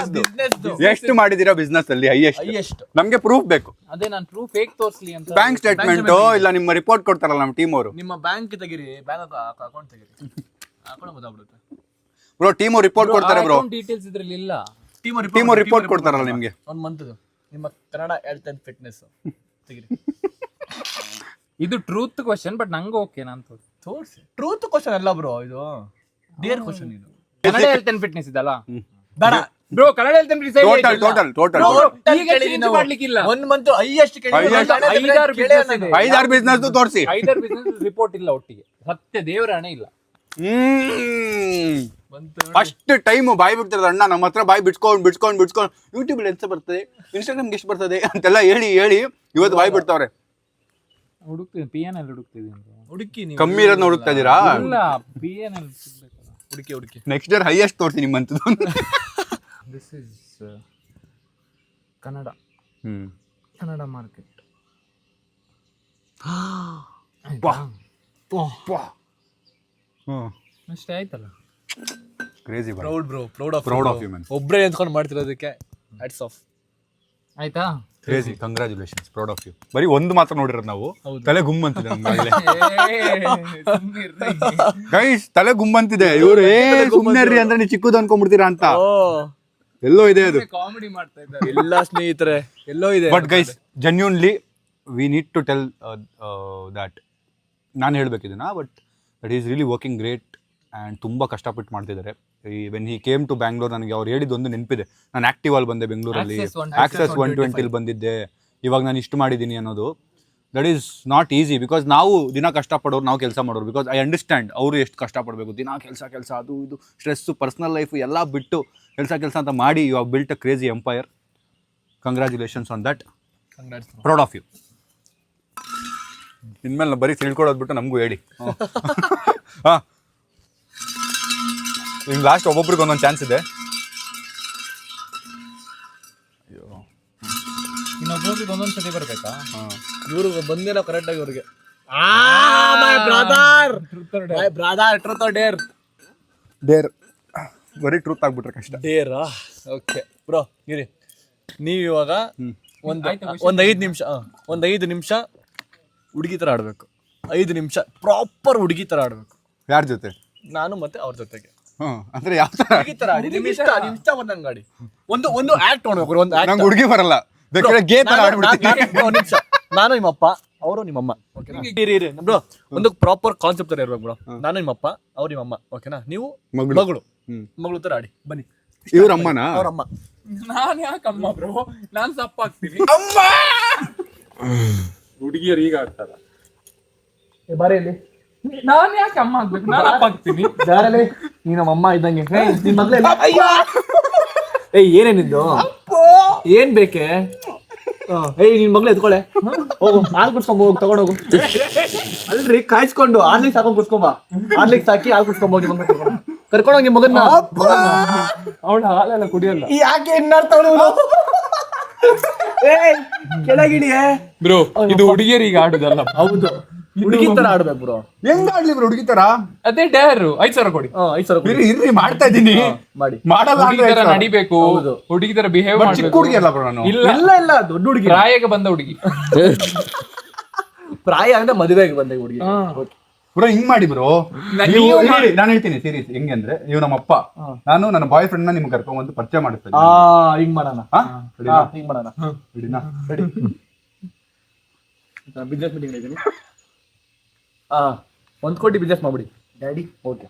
ಎಷ್ಟು ಮಾಡಿದೀರಾ ಬಿಸ್ನೆಸ್ ಅಲ್ಲಿ ಹೈಯೆಸ್ಟ್? ನಮ್ಗೆ ಪ್ರೂಫ್ ಬೇಕು. ಅದೇ ನಾನು ಪ್ರೂಫ್ ಹೇಗೆ ತೋರಿಸ್ಲಿ ಅಂತ. ಬ್ಯಾಂಕ್ ಸ್ಟೇಟ್ಮೆಂಟ್ ಇಲ್ಲ ನಿಮ್ಮ ರಿಪೋರ್ಟ್ ಕೊಡ್ತಾರಲ್ಲ ನಮ್ಮ ಟೀಮ್ ಅವರು. ನಿಮ್ಮ ಬ್ಯಾಂಕ್ ತೆಗಿರಿ, ಬ್ಯಾಂಕ್ ಅಕೌಂಟ್ ತೆಗಿರಿ, ಅಕೌಂಟ್ ಗೊತ್ತಾಗ್ಬಿಡುತ್ತೆ ಬ್ರೋ. ಟೀಮ್ ರಿಪೋರ್ಟ್ ಕೊಡ್ತಾರೆ ಬ್ರೋ. ಡೀಟೇಲ್ಸ್ ಇದ್ರಲ್ಲಿ ಇಲ್ಲ. ಟೀಮ್ ರಿಪೋರ್ಟ್ ಕೊಡ್ತಾರಲ್ಲ ನಿಮ್ಗೆ. ಒಂದು ಮಂತ್ ನಿಮ್ಮ ಕನ್ನಡ ಹೆಲ್ತ್ ಅಂಡ್ ಫಿಟ್ನೆಸ್ ತೆಗಿರಿ. ಇದು ಟ್ರೂತ್ ಕ್ವಶನ್, ಬಟ್ ನಂಗೆ ಓಕೆ. ನಾನು ತೋರಿಸಿ. ಟ್ರೂತ್ ಕ್ವಶನ್ ಅಲ್ಲ ಬ್ರೋ, ಇದು ಡೇರ್ ಕ್ವಶನ್. ಇದು ಕನ್ನಡ ಹೆಲ್ತ್ ಅಂಡ್ ಫಿಟ್ನೆಸ್ ಇದಲ್ಲ ಬೇಡ bro. Kannada health and fitness total ಮಾಡ್ಲಿಕ್ಕಿಲ್ಲ. 1 month ಹೈಯೆಸ್ಟ್ 5-6 ಬಿಸ್ನೆಸ್ ತೋರಿಸಿ. 5-6 ಬಿಸ್ನೆಸ್ ರಿಪೋರ್ಟ್ ಇಲ್ಲ ಒಟ್ಟಿಗೆ. ಸತ್ಯ ದೇವರ ಹಣ ಇಲ್ಲ. ಫಸ್ಟ್ ಟೈಮ್ ಬಾಯ್ ಬಿಡ್ತಿರೋದು ಅಣ್ಣ ನಮ್ಮ ಹತ್ರ. ಬಾಯ್ ಬಿಡ್ಸ್ಕೊಂಡು ಯೂಟ್ಯೂಬ್ ಎಷ್ಟು ಬರ್ತದೆ, ಇನ್ಸ್ಟಾಗ್ರಾಮ್ಗೆ ಎಷ್ಟು ಬರ್ತದೆ ಅಂತೆಲ್ಲ ಹೇಳಿ ಇವತ್ತು ಬಾಯ್ ಬಿಡ್ತಾವ್ರೆ. ಹುಡುಕ್ತೀನಿ PNL ಹುಡುಕ್ತಿದ್ದೀನಿ ಹುಡುಕಿ ನೀವು ಕಮ್ಮಿ ಇರೋದನ್ನ ಹುಡುಕ್ತಾ ಇದೀರಾ? ಇಲ್ಲ PNL ಸಿಗ್ಬೇಕಲ್ಲ. ಹುಡುಕಿ ನೆಕ್ಸ್ಟ್ ಇಯರ್ ಹೈಯೆಸ್ಟ್ ತೋರಿಸಿ ನಿಮ್ಮಂತದ್ದು. This is Kannada market. ಅಷ್ಟೇ ಆಯ್ತಲ್ಲ. Crazy proud of you man. ಒಬ್ಬರೇ ನಿಂತ್ಕೊಂಡು ಮಾಡ್ತಿರೋದಕ್ಕೆ ಹ್ಯಾಟ್ಸ್ ಆಫ್. ಆಯ್ತಾ? Crazy, congratulations, proud of you. ಬರೀ ಒಂದು ಮಾತ್ರ ನೋಡಿರೋದು ನಾವು. ತಲೆ ಗುಮ್ಮಂತಿದೆ ಗೈಸ್, ತಲೆ ಗುಮ್ಮಂತಿದೆ. ಇವ್ರು ಸುಮ್ಮನೆ ಅಂದ್ರೆ ನೀವು ಚಿಕ್ಕದು ಅನ್ಕೊಂಡ್ಬಿಡ್ತೀರಾ ಅಂತ. ಎಲ್ಲೋ ಇದೆ ಅದು. ಕಾಮಿಡಿ ಮಾಡ್ತಾ ಇದ್ದಾರೆ ಎಲ್ಲ ಸ್ನೇಹಿತರೆ, ಎಲ್ಲೋ ಇದೆ. But guys, genuinely we need to tell that. ನಾನು ಹೇಳ್ಬೇಕಿದ್ದೀನ, but that is really working great and ತುಂಬ ಕಷ್ಟಪಟ್ಟು ಮಾಡ್ತಿದ್ದಾರೆ. When he came to Bangalore, ನನಗೆ ಅವ್ರು ಹೇಳಿದ್ದೊಂದು ನೆನಪಿದೆ. ನಾನು ಆ್ಯಕ್ಟಿವಲ್ಲಿ ಬಂದೆ ಬೆಂಗಳೂರಲ್ಲಿ, ಆಕ್ಸೆಸ್ 120 ಬಂದಿದ್ದೆ. ಇವಾಗ ನಾನು ಇಷ್ಟು ಮಾಡಿದ್ದೀನಿ ಅನ್ನೋದು, that is not easy. Because ನಾವು ದಿನ ಕಷ್ಟಪಡೋರು, ನಾವು ಕೆಲಸ ಮಾಡೋರು. ಬಿಕಾಸ್ ಐ ಅಂಡರ್ಸ್ಟ್ಯಾಂಡ್ ಅವರು ಎಷ್ಟು ಕಷ್ಟಪಡಬೇಕು. ದಿನ ಕೆಲಸ ಅದು ಇದು ಸ್ಟ್ರೆಸ್ಸು, ಪರ್ಸ್ನಲ್ ಲೈಫು ಎಲ್ಲ ಬಿಟ್ಟು ಕೆಲಸ ಅಂತ ಮಾಡಿ you have built a crazy empire. Congratulations on that. Proud of you. ಇನ್ಮೇಲೆ ನಾವು ಬರೀ ತಿಳ್ಕೊಳೋದು ಬಿಟ್ಟು ನಮಗೂ ಹೇಳಿ. ಹಾಂ, ಈಗ ಲಾಸ್ಟ್ ಒಬ್ಬೊಬ್ರಿಗೆ ಒಂದೊಂದು ಚಾನ್ಸ್ ಇದೆ. ಅಯ್ಯೋ, ಇನ್ನೊಬ್ಬರಿಗೆ ಒಂದೊಂದು ಸತಿ ಬರ್ಬೇಕಾ? ಇವರು ಬಂದಿಲ್ಲ ಕರೆಕ್ಟಾಗಿ ಅವ್ರಿಗೆ. ಡೇರ್ ಬರೀ ಟ್ರೂತ್ ಆಗ್ಬಿಟ್ರೆ ಕಷ್ಟ. ಡೇರಾ? ಓಕೆ ಬ್ರೋ, ಇರಿ. ನೀವು ಇವಾಗ ಒಂದು 5 ನಿಮಿಷ ಹುಡುಗಿ ಥರ ಆಡಬೇಕು. 5 ನಿಮಿಷ ಪ್ರಾಪರ್ ಹುಡುಗಿ ಥರ ಆಡಬೇಕು. ಯಾರ ಜೊತೆ? ನಾನು ಮತ್ತೆ ಅವ್ರ ಜೊತೆಗೆ. ಅಂದ್ರೆ ಯಾವ ಥರ ಹುಡುಗಿ ಥರ ಆಡಿ. ನಿಮ್ ಇಷ್ಟ ಬಂದಂಗೆ ಆಡಿ. ಒಂದು ಆಕ್ಟ್ ನೋಡ್ಬೇಕು. ಒಂದು ಆಕ್ಟ್. ನಂಗೆ ಹುಡುಗಿ ಬರಲ್ಲ, ಬೇಕಾದ್ರೆ ಗೇ ಥರ ಆಡ್ಬಿಡ್ತೀನಿ. ಒಂದು ನಿಮಿಷ, ನಾನು ನಿಮ್ಮಪ್ಪ, ಅವರು ನಿಮ್ಮಮ್ಮ. ಇರಿ ಬ್ರೋ, ಒಂದು ಪ್ರಾಪರ್ ಕಾನ್ಸೆಪ್ಟ್ ಥರ ಇರ್ಬೇಕು ಬ್ರೋ. ನಾನು ನಿಮ್ಮಪ್ಪ, ಅವ್ರು ನಿಮ್ಮಮ್ಮ. ಓಕೆನಾ? ನೀವು ಮಗಳು ಥರ ಆಡಿ ಬನ್ನಿ. ಇವ್ರ ಅಮ್ಮನಾ? ಅವ್ರಮ್ಮ. ನಾನ್ ಯಾಕಮ್ಮ ಬ್ರೋ? ನಾನ್ ಸಪ್ಪಾಗ್ತೀನಿ. ಹುಡುಗಿಯರು ಈಗ ಆಡ್ತಾರ. ಬಾರಿ ಇಲ್ಲಿ. ನಾನ್ ಯಾಕೆ ಅಮ್ಮ ಆಗ್ಬೇಕು? ನಾನು ಅಪ್ಪ ಆಗ್ತೀನಿ. ಯಾರಲ್ಲಿ? ನೀ ನಮ್ಮಮ್ಮ ಇದ್ದಂಗೆ. ನಿನ್ ಮೊದ್ಲೇ ಏನೇನಿದ್ದು? ಏನ್ ಬೇಕೆ? ನಿನ್ ಮಗ್ಳು ಎತ್ಕೊಳೆ. ಹೋಗು, ಹಾಲು ಕುಡ್ಸ್ಕೊಂಡ್ ಹೋಗಿ ತಗೊಂಡೋಗು. ಅಲ್ರಿ, ಕಾಯಿಸ್ಕೊಂಡು ಹಾರ್ಲಿಕ್ಸ್ ಹಾಕೊಂಡ್ ಕುಡ್ಸ್ಕೊಂಬ. ಹಾರ್ಲಿಕ್ಸ್ ಹಾಕಿ ಹಾಲು ಕುಡ್ಸ್ಕೊಂಬೋಗಿ ಕರ್ಕೊಂಡೋಗಿ ಮಗನ್ನ. ಅವಳ ಹಾಲೆಲ್ಲ ಕುಡಿಯಲ್ಲ. ಯಾಕೆ ಇನ್ನಾಡ್ತಾವಳು? ಕೆಳಗಿಡಿಯೇ ಬ್ರೋ, ಇದು ಹುಡುಗಿಯರಿಗೆ ಆಡುದಲ್ಲ. ಹೌದು, ಹುಡುಗಿ ತರ ಆಡ್ಬೇಕು ಬ್ರೋ. ಹೆಂಗ್ ಆಡ್ಲಿ ಬ್ರೋ ಹುಡುಗಿ ತರ? ಅದೇ ಡೇರು. 5,000 ಕೊಡಿ. 5,000 ಕೊಡಿ. ಇರ್ರಿ, ಮಾಡ್ತಾ ಇದ್ದೀನಿ. ಮಾಡಿ. ಮಾಡಲ್ಲ ಹುಡುಗಿ ತರ ನಡಿಬೇಕು, ಹುಡುಗಿ ತರ ಬಿಹೇವ್ ಚಿಕ್ಕ ಮಾಡ್ಬೇಕು. ಹುಡುಗಿ ಅಲ್ಲ ಬ್ರೋ ನಾನು. ಇಲ್ಲ ದೊಡ್ಡ ಹುಡುಗಿ, ಪ್ರಾಯಕ್ಕೆ ಬಂದ ಹುಡುಗಿ. ಪ್ರಾಯ ಅಂದ್ರೆ ಮದುವೆಗೆ ಬಂದ ಹುಡುಗಿ. ಬ್ರೋ ಹಿಂಗ್ ಮಾಡಿ ಬ್ರೋ. ನಾನು ಹೇಳ್ತೀನಿ ಸೀರಿಯಸ್. ಹೆಂಗೆ ಅಂದ್ರೆ, ನೀವು ನಮ್ಮ ಅಪ್ಪ, ನಾನು ನನ್ನ ಬಾಯ್ ಫ್ರೆಂಡ್ ನ ನಿಮ್ಗೆ ಕರ್ಕೊಂಡ್ಬಂದು ಪರಿಚಯ ಮಾಡಿಸ್ತೇನೆ. ಹಿಂಗ್ ಮಾಡೋಣ. ಹಿಂಗ್ ಮಾಡೋಣ. ಬಿಸ್ನೆಸ್ ಮೀಟಿಂಗ್ ಇದ್ದೀನಿ. 1 ಕೋಟಿ ಬಿಸ್ನೆಸ್ ಮಾಡ್ಬಿಡಿ ಡ್ಯಾಡಿ. ಓಕೆ,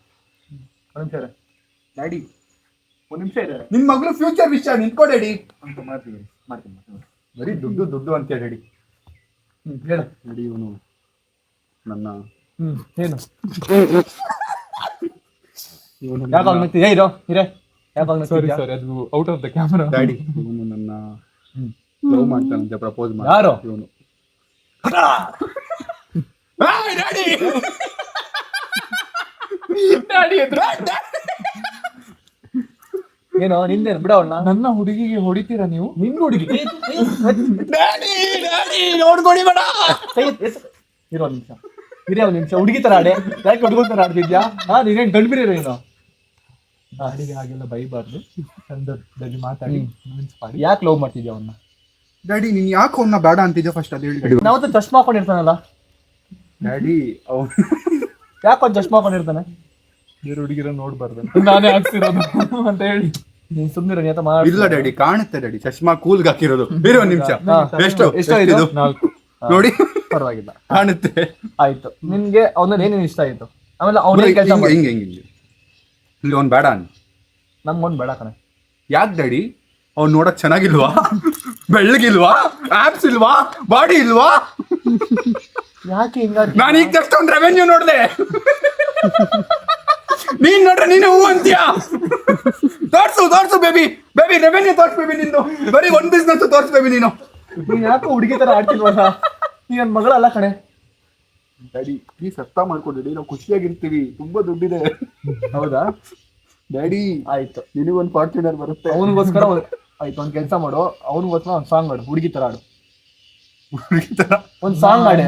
ಒಂದ್ ನಿಮಿಷ ಡ್ಯಾಡಿ, ಒಂದ್ ನಿಮಿಷ ಇದೆ. ನಿಮ್ ಮಗಳು ಫ್ಯೂಚರ್ ವಿಷಯ ನಿಂತ್ಕೊಡೇಡಿ ಅಂತ ಮಾಡ್ತೀನಿ. ಬರೀ ದುಡ್ಡು ಅಂತ ಹೇಳಿ. ಹೇಳ ರೆಡಿ. ಇವನು ನನ್ನ ಏನು ಯಾಕೆ ಇರೋ ಹಿರೇ ಯಾಕೆ? ಸಾರಿ, ಅದು out of the camera. Daddy, ಇವನು ನನ್ನ ಲವ್ ಮಾಡ್ತಾನಂತೆ, ಪ್ರಪೋಸ್ ಮಾಡಿ. ಯಾರು ಇವನು? ಏನೋ ನಿಂದೇನು ಬಿಡವಣ್ಣ. ನನ್ನ ಹುಡುಗಿಗೆ ಹೊಡಿತೀರಾ ನೀವು? ನಿನ್ ಹುಡುಗಿ ನೋಡ್ಕೊಡಿ ಬೇಡ. ಇರೋ ನಿಮಿಷ, ಇರೇ ಒಂದ್ ನಿಮಿಷ. ಹುಡುಗಿ ತರ ಆಡೆ, ಯಾಕೆ ಹುಡುಗರ ತರ ಆಡ್ತಿದ್ಯಾ? ನೀನೇನ್ ಗಂಡ್ಬಿರಿ ನೀನು? ಅಡಿಗೆ ಹಾಗೆಲ್ಲ ಬೈಬಾರ್ದು, ಸಂದರ್ಭದಲ್ಲಿ ಮಾತಾಡಿ. ಯಾಕೆ ಲವ್ ಮಾಡ್ತಿದ್ಯಾ ಅವನ್ನ? ಡ್ಯಾಡಿ, ನೀನ್ ಯಾಕೆ ಅವನ್ನ ಬೇಡ ಅಂತಿದ್ಯಾ ಫಸ್ಟ್ ಅದು ಹೇಳಿ. ನಾವತ್ತು ಚಶ್ಮಾ ಹಾಕೊಂಡಿರ್ತಾನಲ್ಲ ಡ್ಯಾಡಿ, ಅವನು ಯಾಕೆ ಅವ್ನು ಚಶ್ಮಾ ಹಾಕೊಂಡಿರ್ತಾನೆ? ಬೇರೆ ಹುಡುಗಿರ ನೋಡ್ಬಾರ್ದು, ನಾನೇ ಹಾಕ್ಸಿರೋದು ಅಂತ ಹೇಳಿ. ನೀನ್ ಸುಮ್ಮನೆ ನಿಯತ ಮಾಡಿ. ಇಲ್ಲ ಡ್ಯಾಡಿ, ಕಾಣುತ್ತೆ ಡ್ಯಾಡಿ, ಚಶ್ಮಾ ಕೂಲ್ಗೆ ಹಾಕಿರೋದು. ಬೇರೆ ಒಂದ್ ನಿಮಿಷ. ಎಷ್ಟು ಇದು? 4 ನೋಡಿ, ಪರವಾಗಿಲ್ಲ, ಕಾಣುತ್ತೆ. ಆಯ್ತು. ನಿನ್ಗೆ ಅವನಲ್ಲಿ ಏನೇನು ಇಷ್ಟ ಆಯ್ತು? ಆಮೇಲೆ ಅವ್ನ ಕೆಲಸ ಹಿಂಗೆ ಇಲ್ಲಿ ಅವ್ನು ಬೇಡ ಅನ್. ನಮ್ಗೊಂದು ಬೇಡ ಕಣೆ. ಯಾಕೆ ಡ್ಯಾಡಿ? ಅವ್ನು ನೋಡಕ್ ಚೆನ್ನಾಗಿಲ್ವಾ? ಬೆಳ್ಳಗಿಲ್ವಾ? ಆಪ್ಸ್ ಇಲ್ವಾ? ಬಾಡಿ ಇಲ್ವಾ? ಯಾಕೆ ಹಿಂಗ? ನಾನು ಈಗ ಜಸ್ಟ್ ಒಂದು ರೆವೆನ್ಯೂ ನೋಡ್ದೆ. ನೀನ್ ನೋಡ್ರೆ ನೀನು ಹೂ ಅಂತೀಯಾ? ತೋರ್ಸು ಬೇಬಿ ರೆವೆನ್ಯೂ ತೋರ್ಸು ಬೇಬಿ. ನಿಂದು ಬರೀ ಒಂದ್ ಬಿಸ್ನೆಸ್ ತೋರ್ಸು ಬೇಬಿ. ನೀನು ಯಾಕೋ ಹುಡುಗಿ ತರ ಆಡ್ತಿಲ್ವಲ್ಲ? ನೀ ನನ್ನ ಮಗಳಲ್ಲ ಕಣೆ. ಡ್ಯಾಡಿ ಪ್ಲೀಸ್ ಅರ್ಥ ಮಾಡ್ಕೊಂಡು ಡ್ಯಾಡಿ, ನಾವು ಖುಷಿಯಾಗಿರ್ತೀವಿ, ತುಂಬಾ ದುಡ್ಡಿದೆ. ಹೌದಾ? ಡ್ಯಾಡಿ ಆಯ್ತು, ನಿನಗೊಂದು ಫಾರ್ಚುನರ್ ಬರುತ್ತೆ. ಅವನಿಗೋಸ್ಕರ ಆಯ್ತು, ಒಂದ್ ಕೆಲಸ ಮಾಡು, ಅವನಿಗೋಸ್ಕರ ಒಂದ್ ಸಾಂಗ್ ಆಡು, ಹುಡುಗಿ ತರ ಆಡು. ಒಂದ್ ಸಾಂಗ್ ಆಡೆ,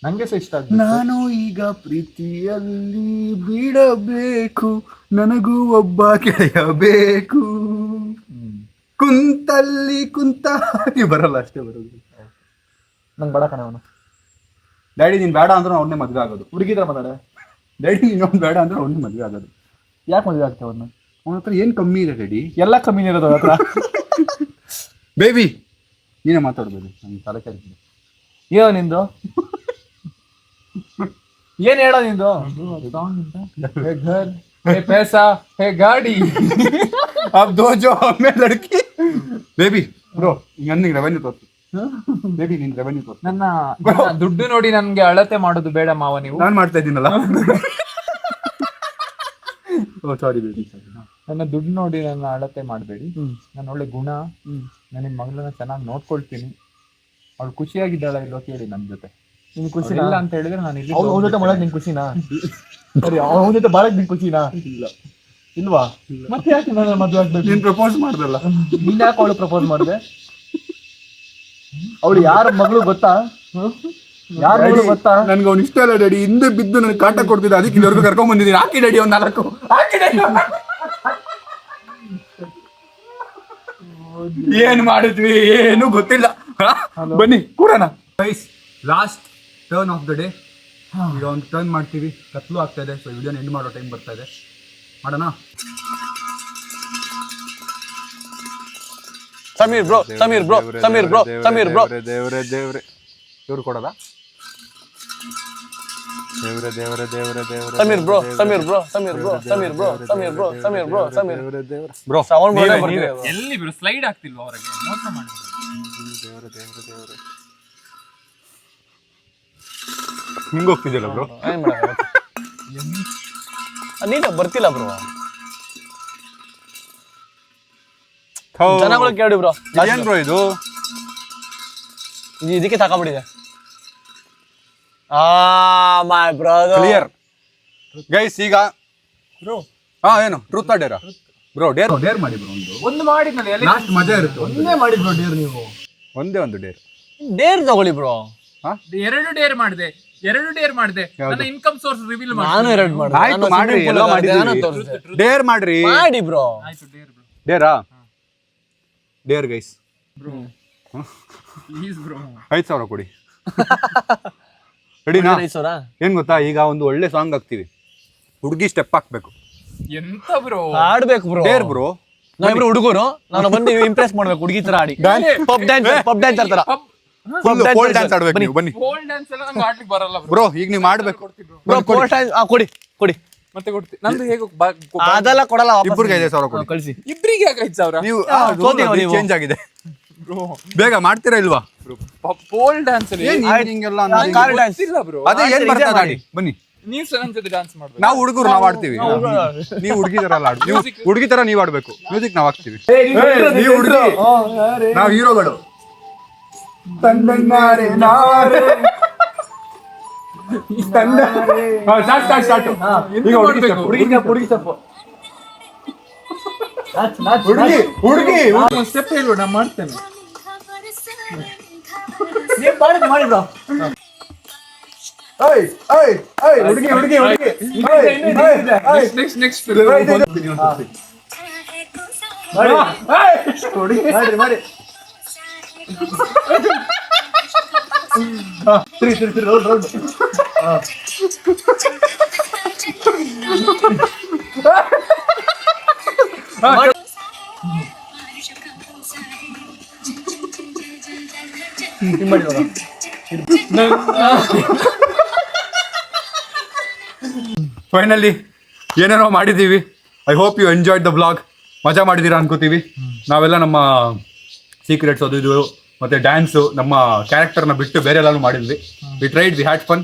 ನಂಗೆ ಸಹ ಇಷ್ಟ ಆಗ್ತದೆ. ನಾನು ಈಗ ಪ್ರೀತಿಯಲ್ಲಿ ಬಿಡಬೇಕು, ನನಗೂ ಒಬ್ಬ ಗೆಳೆಯಬೇಕು, ಕುಂತಲ್ಲಿ ಕುಂತಾಗಿ ಬರಲ್ಲ, ಅಷ್ಟೇ ಬರೋದು. ನಂಗೆ ಬಡ ಕಣೆ ಅವನು. ಡ್ಯಾಡಿ ನೀನ್ ಬೇಡ ಅಂದ್ರೆ ಅವನ್ನೇ ಮದ್ವೆ ಆಗೋದು. ಹುಡುಗಿ ತರ ಮಾತಾಡ. ಡ್ಯಾಡಿ ಇನ್ನೊಂದು ಬೇಡ ಅಂದ್ರೆ ಅವನ್ನೇ ಮದ್ವೆ ಆಗೋದು. ಯಾಕೆ ಮದುವೆ ಆಗ್ತೇವೆ ಅವನ್ನ? ಅವನ ಹತ್ರ ಏನ್ ಕಮ್ಮಿ ಇದೆ ಡ್ಯಾಡಿ? ಎಲ್ಲ ಕಮ್ಮಿನೇ ಇರೋದು ಅವ್ರ ಹತ್ರ. ಬೇಬಿ ನೀನೇ ಮಾತಾಡ್ಬೋದು, ನಮ್ಗೆ ತಲೆ ಕೆಡ್ತಿದೆ. ಏನೋ ನಿಂದು, ಏನ್ ಹೇಳೋ ನಿಂದು? ಹೇ ಘರ್, ಹೇ ಪೈಸಾ, ಹೇ ಗಾಡಿ, अब दो जो हमें लड़की. ಬೇಬಿ ಬ್ರೋ ನನಗೆ ರೆವೆನ್ಯೂ ತೋರಿಸು. ಬೇಬಿ ನಿನ್ ರೆವೆನ್ಯೂ ತೋರಿಸು. ನನ್ನ ದುಡ್ಡು ನೋಡಿ ನನ್ಗೆ ಅಳತೆ ಮಾಡೋದು ಬೇಡ ಮಾವ ನೀವು. ನಾನು ಮಾಡ್ತಾ ಇದ್ದೀನಲ್ಲ. ಓ ಸಾರಿ ಬೇಬಿ, ನನ್ನ ದುಡ್ಡು ನೋಡಿ ನನ್ನ ಅಳತೆ ಮಾಡಬೇಡಿ. ನಾನು ಒಳ್ಳೆ ಗುಣ, ನಾನು ನಿಮ್ಮ ಮಗಳನ್ನ ಚೆನ್ನಾಗಿ ನೋಡ್ಕೊಳ್ತೀನಿ. ಅವಳು ಖುಷಿಯಾಗಿದ್ದಾಳ ಇಲ್ವೋ ಕೇಳಿ ನನ್ನ ಜೊತೆ. ನಿನ್ ಖುಷಿ ಇಲ್ಲ ಅಂತ ಹೇಳಿದ್ರೆ ನಾನು ಇಲ್ಲಿ ಅವನ ಜೊತೆ ಮಾಡಕ್ ನಿನ್ ಖುಷಿನಾ? ಸರಿ, ಅವನ ಜೊತೆ ಬಾಳಕ್ ನಿನ್ ಖುಷಿನಾ? ಇಲ್ಲ ಇಲ್ವಾ? ಮತ್ತೆ ಯಾಕೆ ನನ್ನ ಮದುವೆ ಆಗ್ಬೇಕು? ನೀನ್ ಪ್ರಪೋಸ್ ಮಾಡ್ದಲ್ಲ, ನೀನ್ ಯಾಕೆ ಅವಳು ಪ್ರಪೋಸ್ ಮಾಡಿದೆ? ಅವಳು ಯಾರ ಮಗಳು ಗೊತ್ತಾ? ಯಾರ ಮಗಳು ಗೊತ್ತಾ? ನನ್ಗೆ ಅವ್ನು ಇಷ್ಟ ಇಲ್ಲ ಡ್ಯಾಡಿ, ಹಿಂದೆ ಬಿದ್ದು ನನಗೆ ಕಾಟ ಕೊಡ್ತಿದ್ದೆ, ಅದಕ್ಕೆ ಇಲ್ಲಿವರೆಗೂ ಕರ್ಕೊಂಡ್ ಬಂದಿದ್ದೀನಿ. ಹಾಕಿ ಡ್ಯಾಡಿ ಒಂದ್ 4 ಹಾಕಿ ಡ್ಯಾಡಿ. ಏನ್ ಮಾಡಿದ್ವಿ ಏನು ಗೊತ್ತಿಲ್ಲ. ಬನ್ನಿ ಕೂಡೋಣ. Last turn of the day. ಈಗ ಒಂದು ಟರ್ನ್ ಮಾಡ್ತೀವಿ, ಕತ್ಲು ಆಗ್ತಾ ಇದೆ, ಸೊ ವಿಡಿಯೋನ ಎಂಡ್ ಮಾಡೋ ಟೈಮ್ ಬರ್ತಾ ಇದೆ. ಮಾಡೋಣ. Sameer bro, Sameer bro, Sameer bro, Sameer bro. ದೇವ್ರೆ ದೇವ್ರೆ ಇವ್ರು ಕೊಡೋದಾ? ದೇವ್ರೆ ದೇವ್ರೆ ದೇವ್ರೆ ದೇವ್ರೆ Sameer bro, Sameer bro, Sameer bro, Sameer bro, Sameer bro, Sameer bro, Sameer bro. Sound ಎಲ್ಲಿ ಬ್ರೋ ಸ್ಲೈಡ್ ಆಗ್ತಿಲ್ವಾ ಹೊರಗೆ? ಮೋಸ ಮಾಡಿ. ದೇವ್ರೆ ದೇವ್ರೆ ದೇವ್ರೆ ಹಿಂಗ ಹೋಗ್ತಿದ್ಯಲ್ಲ ಬ್ರೋ. ನೀನು ಬರ್ತಿಲ್ಲ ಬ್ರೋ. ಜನಗಳು ಕೇಳಿ ಬ್ರೋ, ಏನ್ ಬ್ರೋ ಇದು? ಇದಕ್ಕೆ ತಗೊಂಡ್ಬಿಟ್ಟಿದೆ. My brother clear guys. ಈಗ ಬ್ರೋ ಏನು ಟ್ರೂತ್ ಆರ್ ಡೇರಾ ಬ್ರೋ? ಡೇರ್ ಮಾಡಿ ಬ್ರೋ. ಒಂದು ಮಾಡಿದ್ನಲ್ಲ, ಲಾಸ್ಟ್ ಮಜಾ ಇರುತ್ತೆ. ಒಂದೇ ಮಾಡಿದ್ ಬ್ರೋ ಡೇರ್. ನೀವು ಒಂದೇ ಒಂದು ಡೇರ್ ತಗೊಳ್ಳಿ ಬ್ರೋ. 2 ಡೇರ್ ಮಾಡಿದೆ, 2 ಡೇರ್ ಮಾಡಿದೆ. ನನ್ನ ಇನ್ಕಮ್ ಸೋರ್ಸ್ ರಿವೀಲ್ ಮಾಡಿ. ನಾನು 2 ಮಾಡಿದೆ. ಆಯ್ತು ಮಾಡ್ರಿ, ಎಲ್ಲ ಮಾಡಿದ್ದೀವಿ. ಡೇರ್ ಮಾಡ್ರಿ, ಮಾಡಿ ಬ್ರೋ. ಆಯ್ತು Deere bro. Dera? Deere guys. Please bro 5,000 ಕೊಡಿ. ರೆಡಿನಾ? ಏನ್ ಗೊತ್ತಾ, ಈಗ ಒಂದು ಒಳ್ಳೆ ಸಾಂಗ್ ಹಾಕ್ತಿವಿ, ಹುಡುಗಿ ಸ್ಟೆಪ್ ಹಾಕ್ಬೇಕು. ಎಂತ ಬ್ರೋ ಆಡ್ಬೇಕು ಬ್ರೋ. Deere bro. ನಾವಿಬ್ರು ಹುಡುಗರು, ನಾನು ಬಂದು ಇಂಪ್ರೆಸ್ ಮಾಡ್ಬೇಕು ಹುಡುಗಿ ತರ ಆಡಿ. ಪಬ್ ಡ್ಯಾನ್ಸರ್ ತರ ಪೋಲ್ ಡ್ಯಾನ್ಸ್ ಆಡ್ಬೇಕು ನೀವು. ಬನ್ನಿ. ಪೋಲ್ ಡ್ಯಾನ್ಸ್ ಎಲ್ಲ ನಂಗೆ ಆಡ್ಲಿಕ್ಕೆ ಬರಲ್ಲ ಬ್ರೋ. ಬ್ರೋ ಈಗ ನೀವು ಮಾಡ್ಬೇಕು. ಬ್ರೋ ಪೋಲ್ ಡ್ಯಾನ್ಸ್ ಕೊಡಿ ಕೊಡಿ. ಮತ್ತೆ ಕೊಡ್ತೀನಿ. ನಂದು ಹೇಗೆ ಅದೆಲ್ಲ ಕೊಡಲ್ಲ, ಇಬ್ಬರಿಗೆ 5,000 ಕೊಡಿ. ಕಳಿಸಿ. ಇಬ್ರಿಗೆ ಯಾಕೆ 5,000? ನೀವು ಚೇಂಜ್ ಆಗಿದೆ ಬ್ರೋ ಬೇಗ ಮಾಡ್ತೀರಾ ಇಲ್ವಾ? ಪೋಲ್ ಡ್ಯಾನ್ಸ್ ಅಲ್ಲಿ ಹಿಂಗೆಲ್ಲ ಕಾರ್ ಡ್ಯಾನ್ಸ್ ಇಲ್ಲ ಬ್ರೋ. ಅದೇ ಏನ್ ಬರ್ತಾ ಮಾಡಿ. ಬನ್ನಿ, ನೀವು ಸಹ ನನ್ನ ಜೊತೆ ಡ್ಯಾನ್ಸ್ ಮಾಡ್ಬೇಕು. ನಾವು ಹುಡುಗರು ನಾವು ಆಡ್ತೀವಿ, ನೀವು ಹುಡುಗಿ ತರ ಅಲ್ಲ ಆಡ್ತೀವಿ. ನೀವು ಹುಡುಗಿ ತರ ನೀವು ಆಡ್ಬೇಕು, ಮ್ಯೂಸಿಕ್ ನಾವು ಹಾಕ್ತೀವಿ. ನೀವು ಹುಡುಗಿ, ನಾವು ಹೀರೋಗಳು. ತಂದನ್ನಾರೆ ನಾರೆ ಸ್ಟಾರ್ಟ್. ಈಗ ಹುಡುಗಿ ಸ್ವಲ್ಪ ಹುಡುಗಿ ಸ್ಟೆಪ್ ಹೇಳ್ಬೇಡ, ನಾನು ಮಾಡ್ತೇನೆ. ನೀವು ಮಾಡಿ ಬ್ರೋ. ಹುಡುಗಿ ನೆಕ್ಸ್ಟ್ ಮಾಡಿ. ರೋಡ್ ಫೈನಲಿ ಏನೇನೋ ಮಾಡಿದ್ದೀವಿ. I hope you enjoyed the blog. ಮಜಾ ಮಾಡಿದ್ದೀರಾ ಅನ್ಕೋತೀವಿ. ನಾವೆಲ್ಲ ನಮ್ಮ ಸೀಕ್ರೆಟ್ಸ್ ಅದು ಇದು ಮತ್ತೆ ಡ್ಯಾನ್ಸು ನಮ್ಮ ಕ್ಯಾರೆಕ್ಟರ್ನ ಬಿಟ್ಟು ಬೇರೆ ಎಲ್ಲಾನು ಮಾಡಿದ್ವಿ. We tried, we had fun.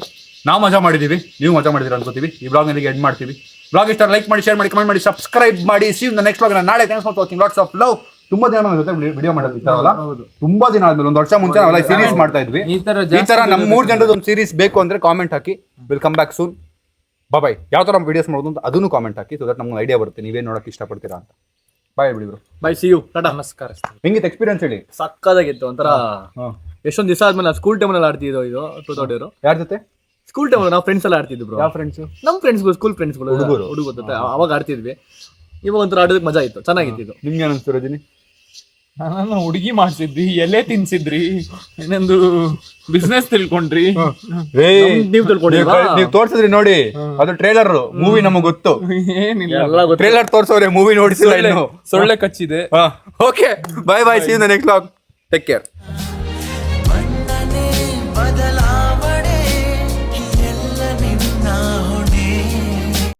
ನಾವು ಮಜಾ ಮಾಡಿದ್ದೀವಿ, ನೀವು ಮಜಾ ಮಾಡಿದ್ದೀರಾ ಅನ್ಕೋತೀವಿ. ಈ ಬ್ಲಾಗ್ನಲ್ಲಿ ಎಂಡ್ ಮಾಡ್ತೀವಿ. ಬ್ಲಾಗ್ ಇಷ್ಟ ಲೈಕ್ ಮಾಡಿ, ಶೇರ್ ಮಾಡಿ, ಕಮೆಂಟ್ ಮಾಡಿ, ಸಬ್ಸ್ಕ್ರೈಬ್ ಮಾಡಿ. See you in the next blog. ನಾಳೆ thanks for watching. Lots of love. ತುಂಬಾ ದಿನ ನಮ್ಮ ಜೊತೆ ವಿಡಿಯೋ ಮಾಡೋದಿತ್ತಲ್ಲ, ತುಂಬಾ ದಿನ ಆದ್ಮೇಲೆ 1 ವರ್ಷ ಮುಂಚೆ ನಾವೆಲ್ಲ ಸೀರೀಸ್ ಮಾಡ್ತಾ ಇದ್ವಿ. ಈ ತರ ನಮ್ಮ 3 ಜನರದ್ದು ಒಂದು ಸೀರೀಸ್ ಬೇಕು ಅಂದ್ರೆ ಕಾಮೆಂಟ್ ಹಾಕಿ. Will come back soon. Bye. ಯಾವ ತರ ವಿಡಿಯೋಸ್ ಮಾಡೋದು ಅಂತ ಅದನ್ನು ಕಾಮೆಂಟ್ ಹಾಕಿ, ಸೊ ದಟ್ ನಮ್ಗೆ ಐಡಿಯಾ ಬರುತ್ತೆ ನೀವೇನ್ ನೋಡಕ್ ಇಷ್ಟಪಡ್ತೀರಾ ಅಂತ. ಬಾಯ್ ಬಿಡಿ ಬ್ರೋ. ಬೈ, ಸಿ ಯು, ಟಾಟಾ. ನಮಸ್ಕಾರ. ಹೆಂಗಿತ್ತು ಎಕ್ಸ್ಪೀರಿಯನ್ಸ್ ಹೇಳಿ? ಸಕ್ಕದಾಗಿತ್ತು. ಒಂಥರ ಎಷ್ಟೊಂದು ದಿವಸ ಆದ್ಮೇಲೆ ಸ್ಕೂಲ್ ಟೈಮಲ್ಲಿ ಆಡ್ತಿದ್ದೋ ಇದು 2000. ಯಾರ ಜೊತೆ? ಸ್ಕೂಲ್ ಟೈಮಲ್ಲಿ ನಾವು ಫ್ರೆಂಡ್ಸ್ ಎಲ್ಲ ಆಡ್ತಿದ್ವಿ ಬ್ರೋ. ಯಾವ ಫ್ರೆಂಡ್ಸ್? ನಮ್ಮ ಫ್ರೆಂಡ್ಸ್ಗಳು, ಸ್ಕೂಲ್ ಫ್ರೆಂಡ್ಸ್ಗಳು, ಹುಡುಗರು ಜೊತೆ ಅವಾಗ ಆಡ್ತಿದ್ವಿ. ಇವಾಗ ಒಂಥರ ಆಡೋದಕ್ಕೆ ಮಜಾ ಇತ್ತು, ಚೆನ್ನಾಗಿತ್ತು ಇದು. ನಿಮ್ಗೆ ಅನಿಸ್ತು ರಜನಿ? ನಾನು ಹುಡುಗಿ ಮಾಡ್ಸಿದ್ರಿ, ಎಲೆ ತಿನ್ಸಿದ್ರಿ, ಇನ್ನೊಂದು ಬಿಸ್ನೆಸ್ ತಿಳ್ಕೊಂಡ್ರಿ. ನೀವು ತಿಳ್ಕೊಂಡಿಲ್ವಾ? ನೀವು ತೋರ್ಸಿದ್ರಿ ನೋಡಿ, ಅದು ಟ್ರೇಲರ್ ಮೂವಿ ನಮಗ್ ಗೊತ್ತು. ಏನಿಲ್ಲ, ಟ್ರೇಲರ್ ತೋರ್ಸೋರೆ, ಮೂವಿ ನೋಡಿಸಿಲ್ಲ ಇನ್ನು. ಸೊಳ್ಳೆ ಕಚ್ಚಿದೆ. Okay, bye bye, see you in the next vlog. Take care.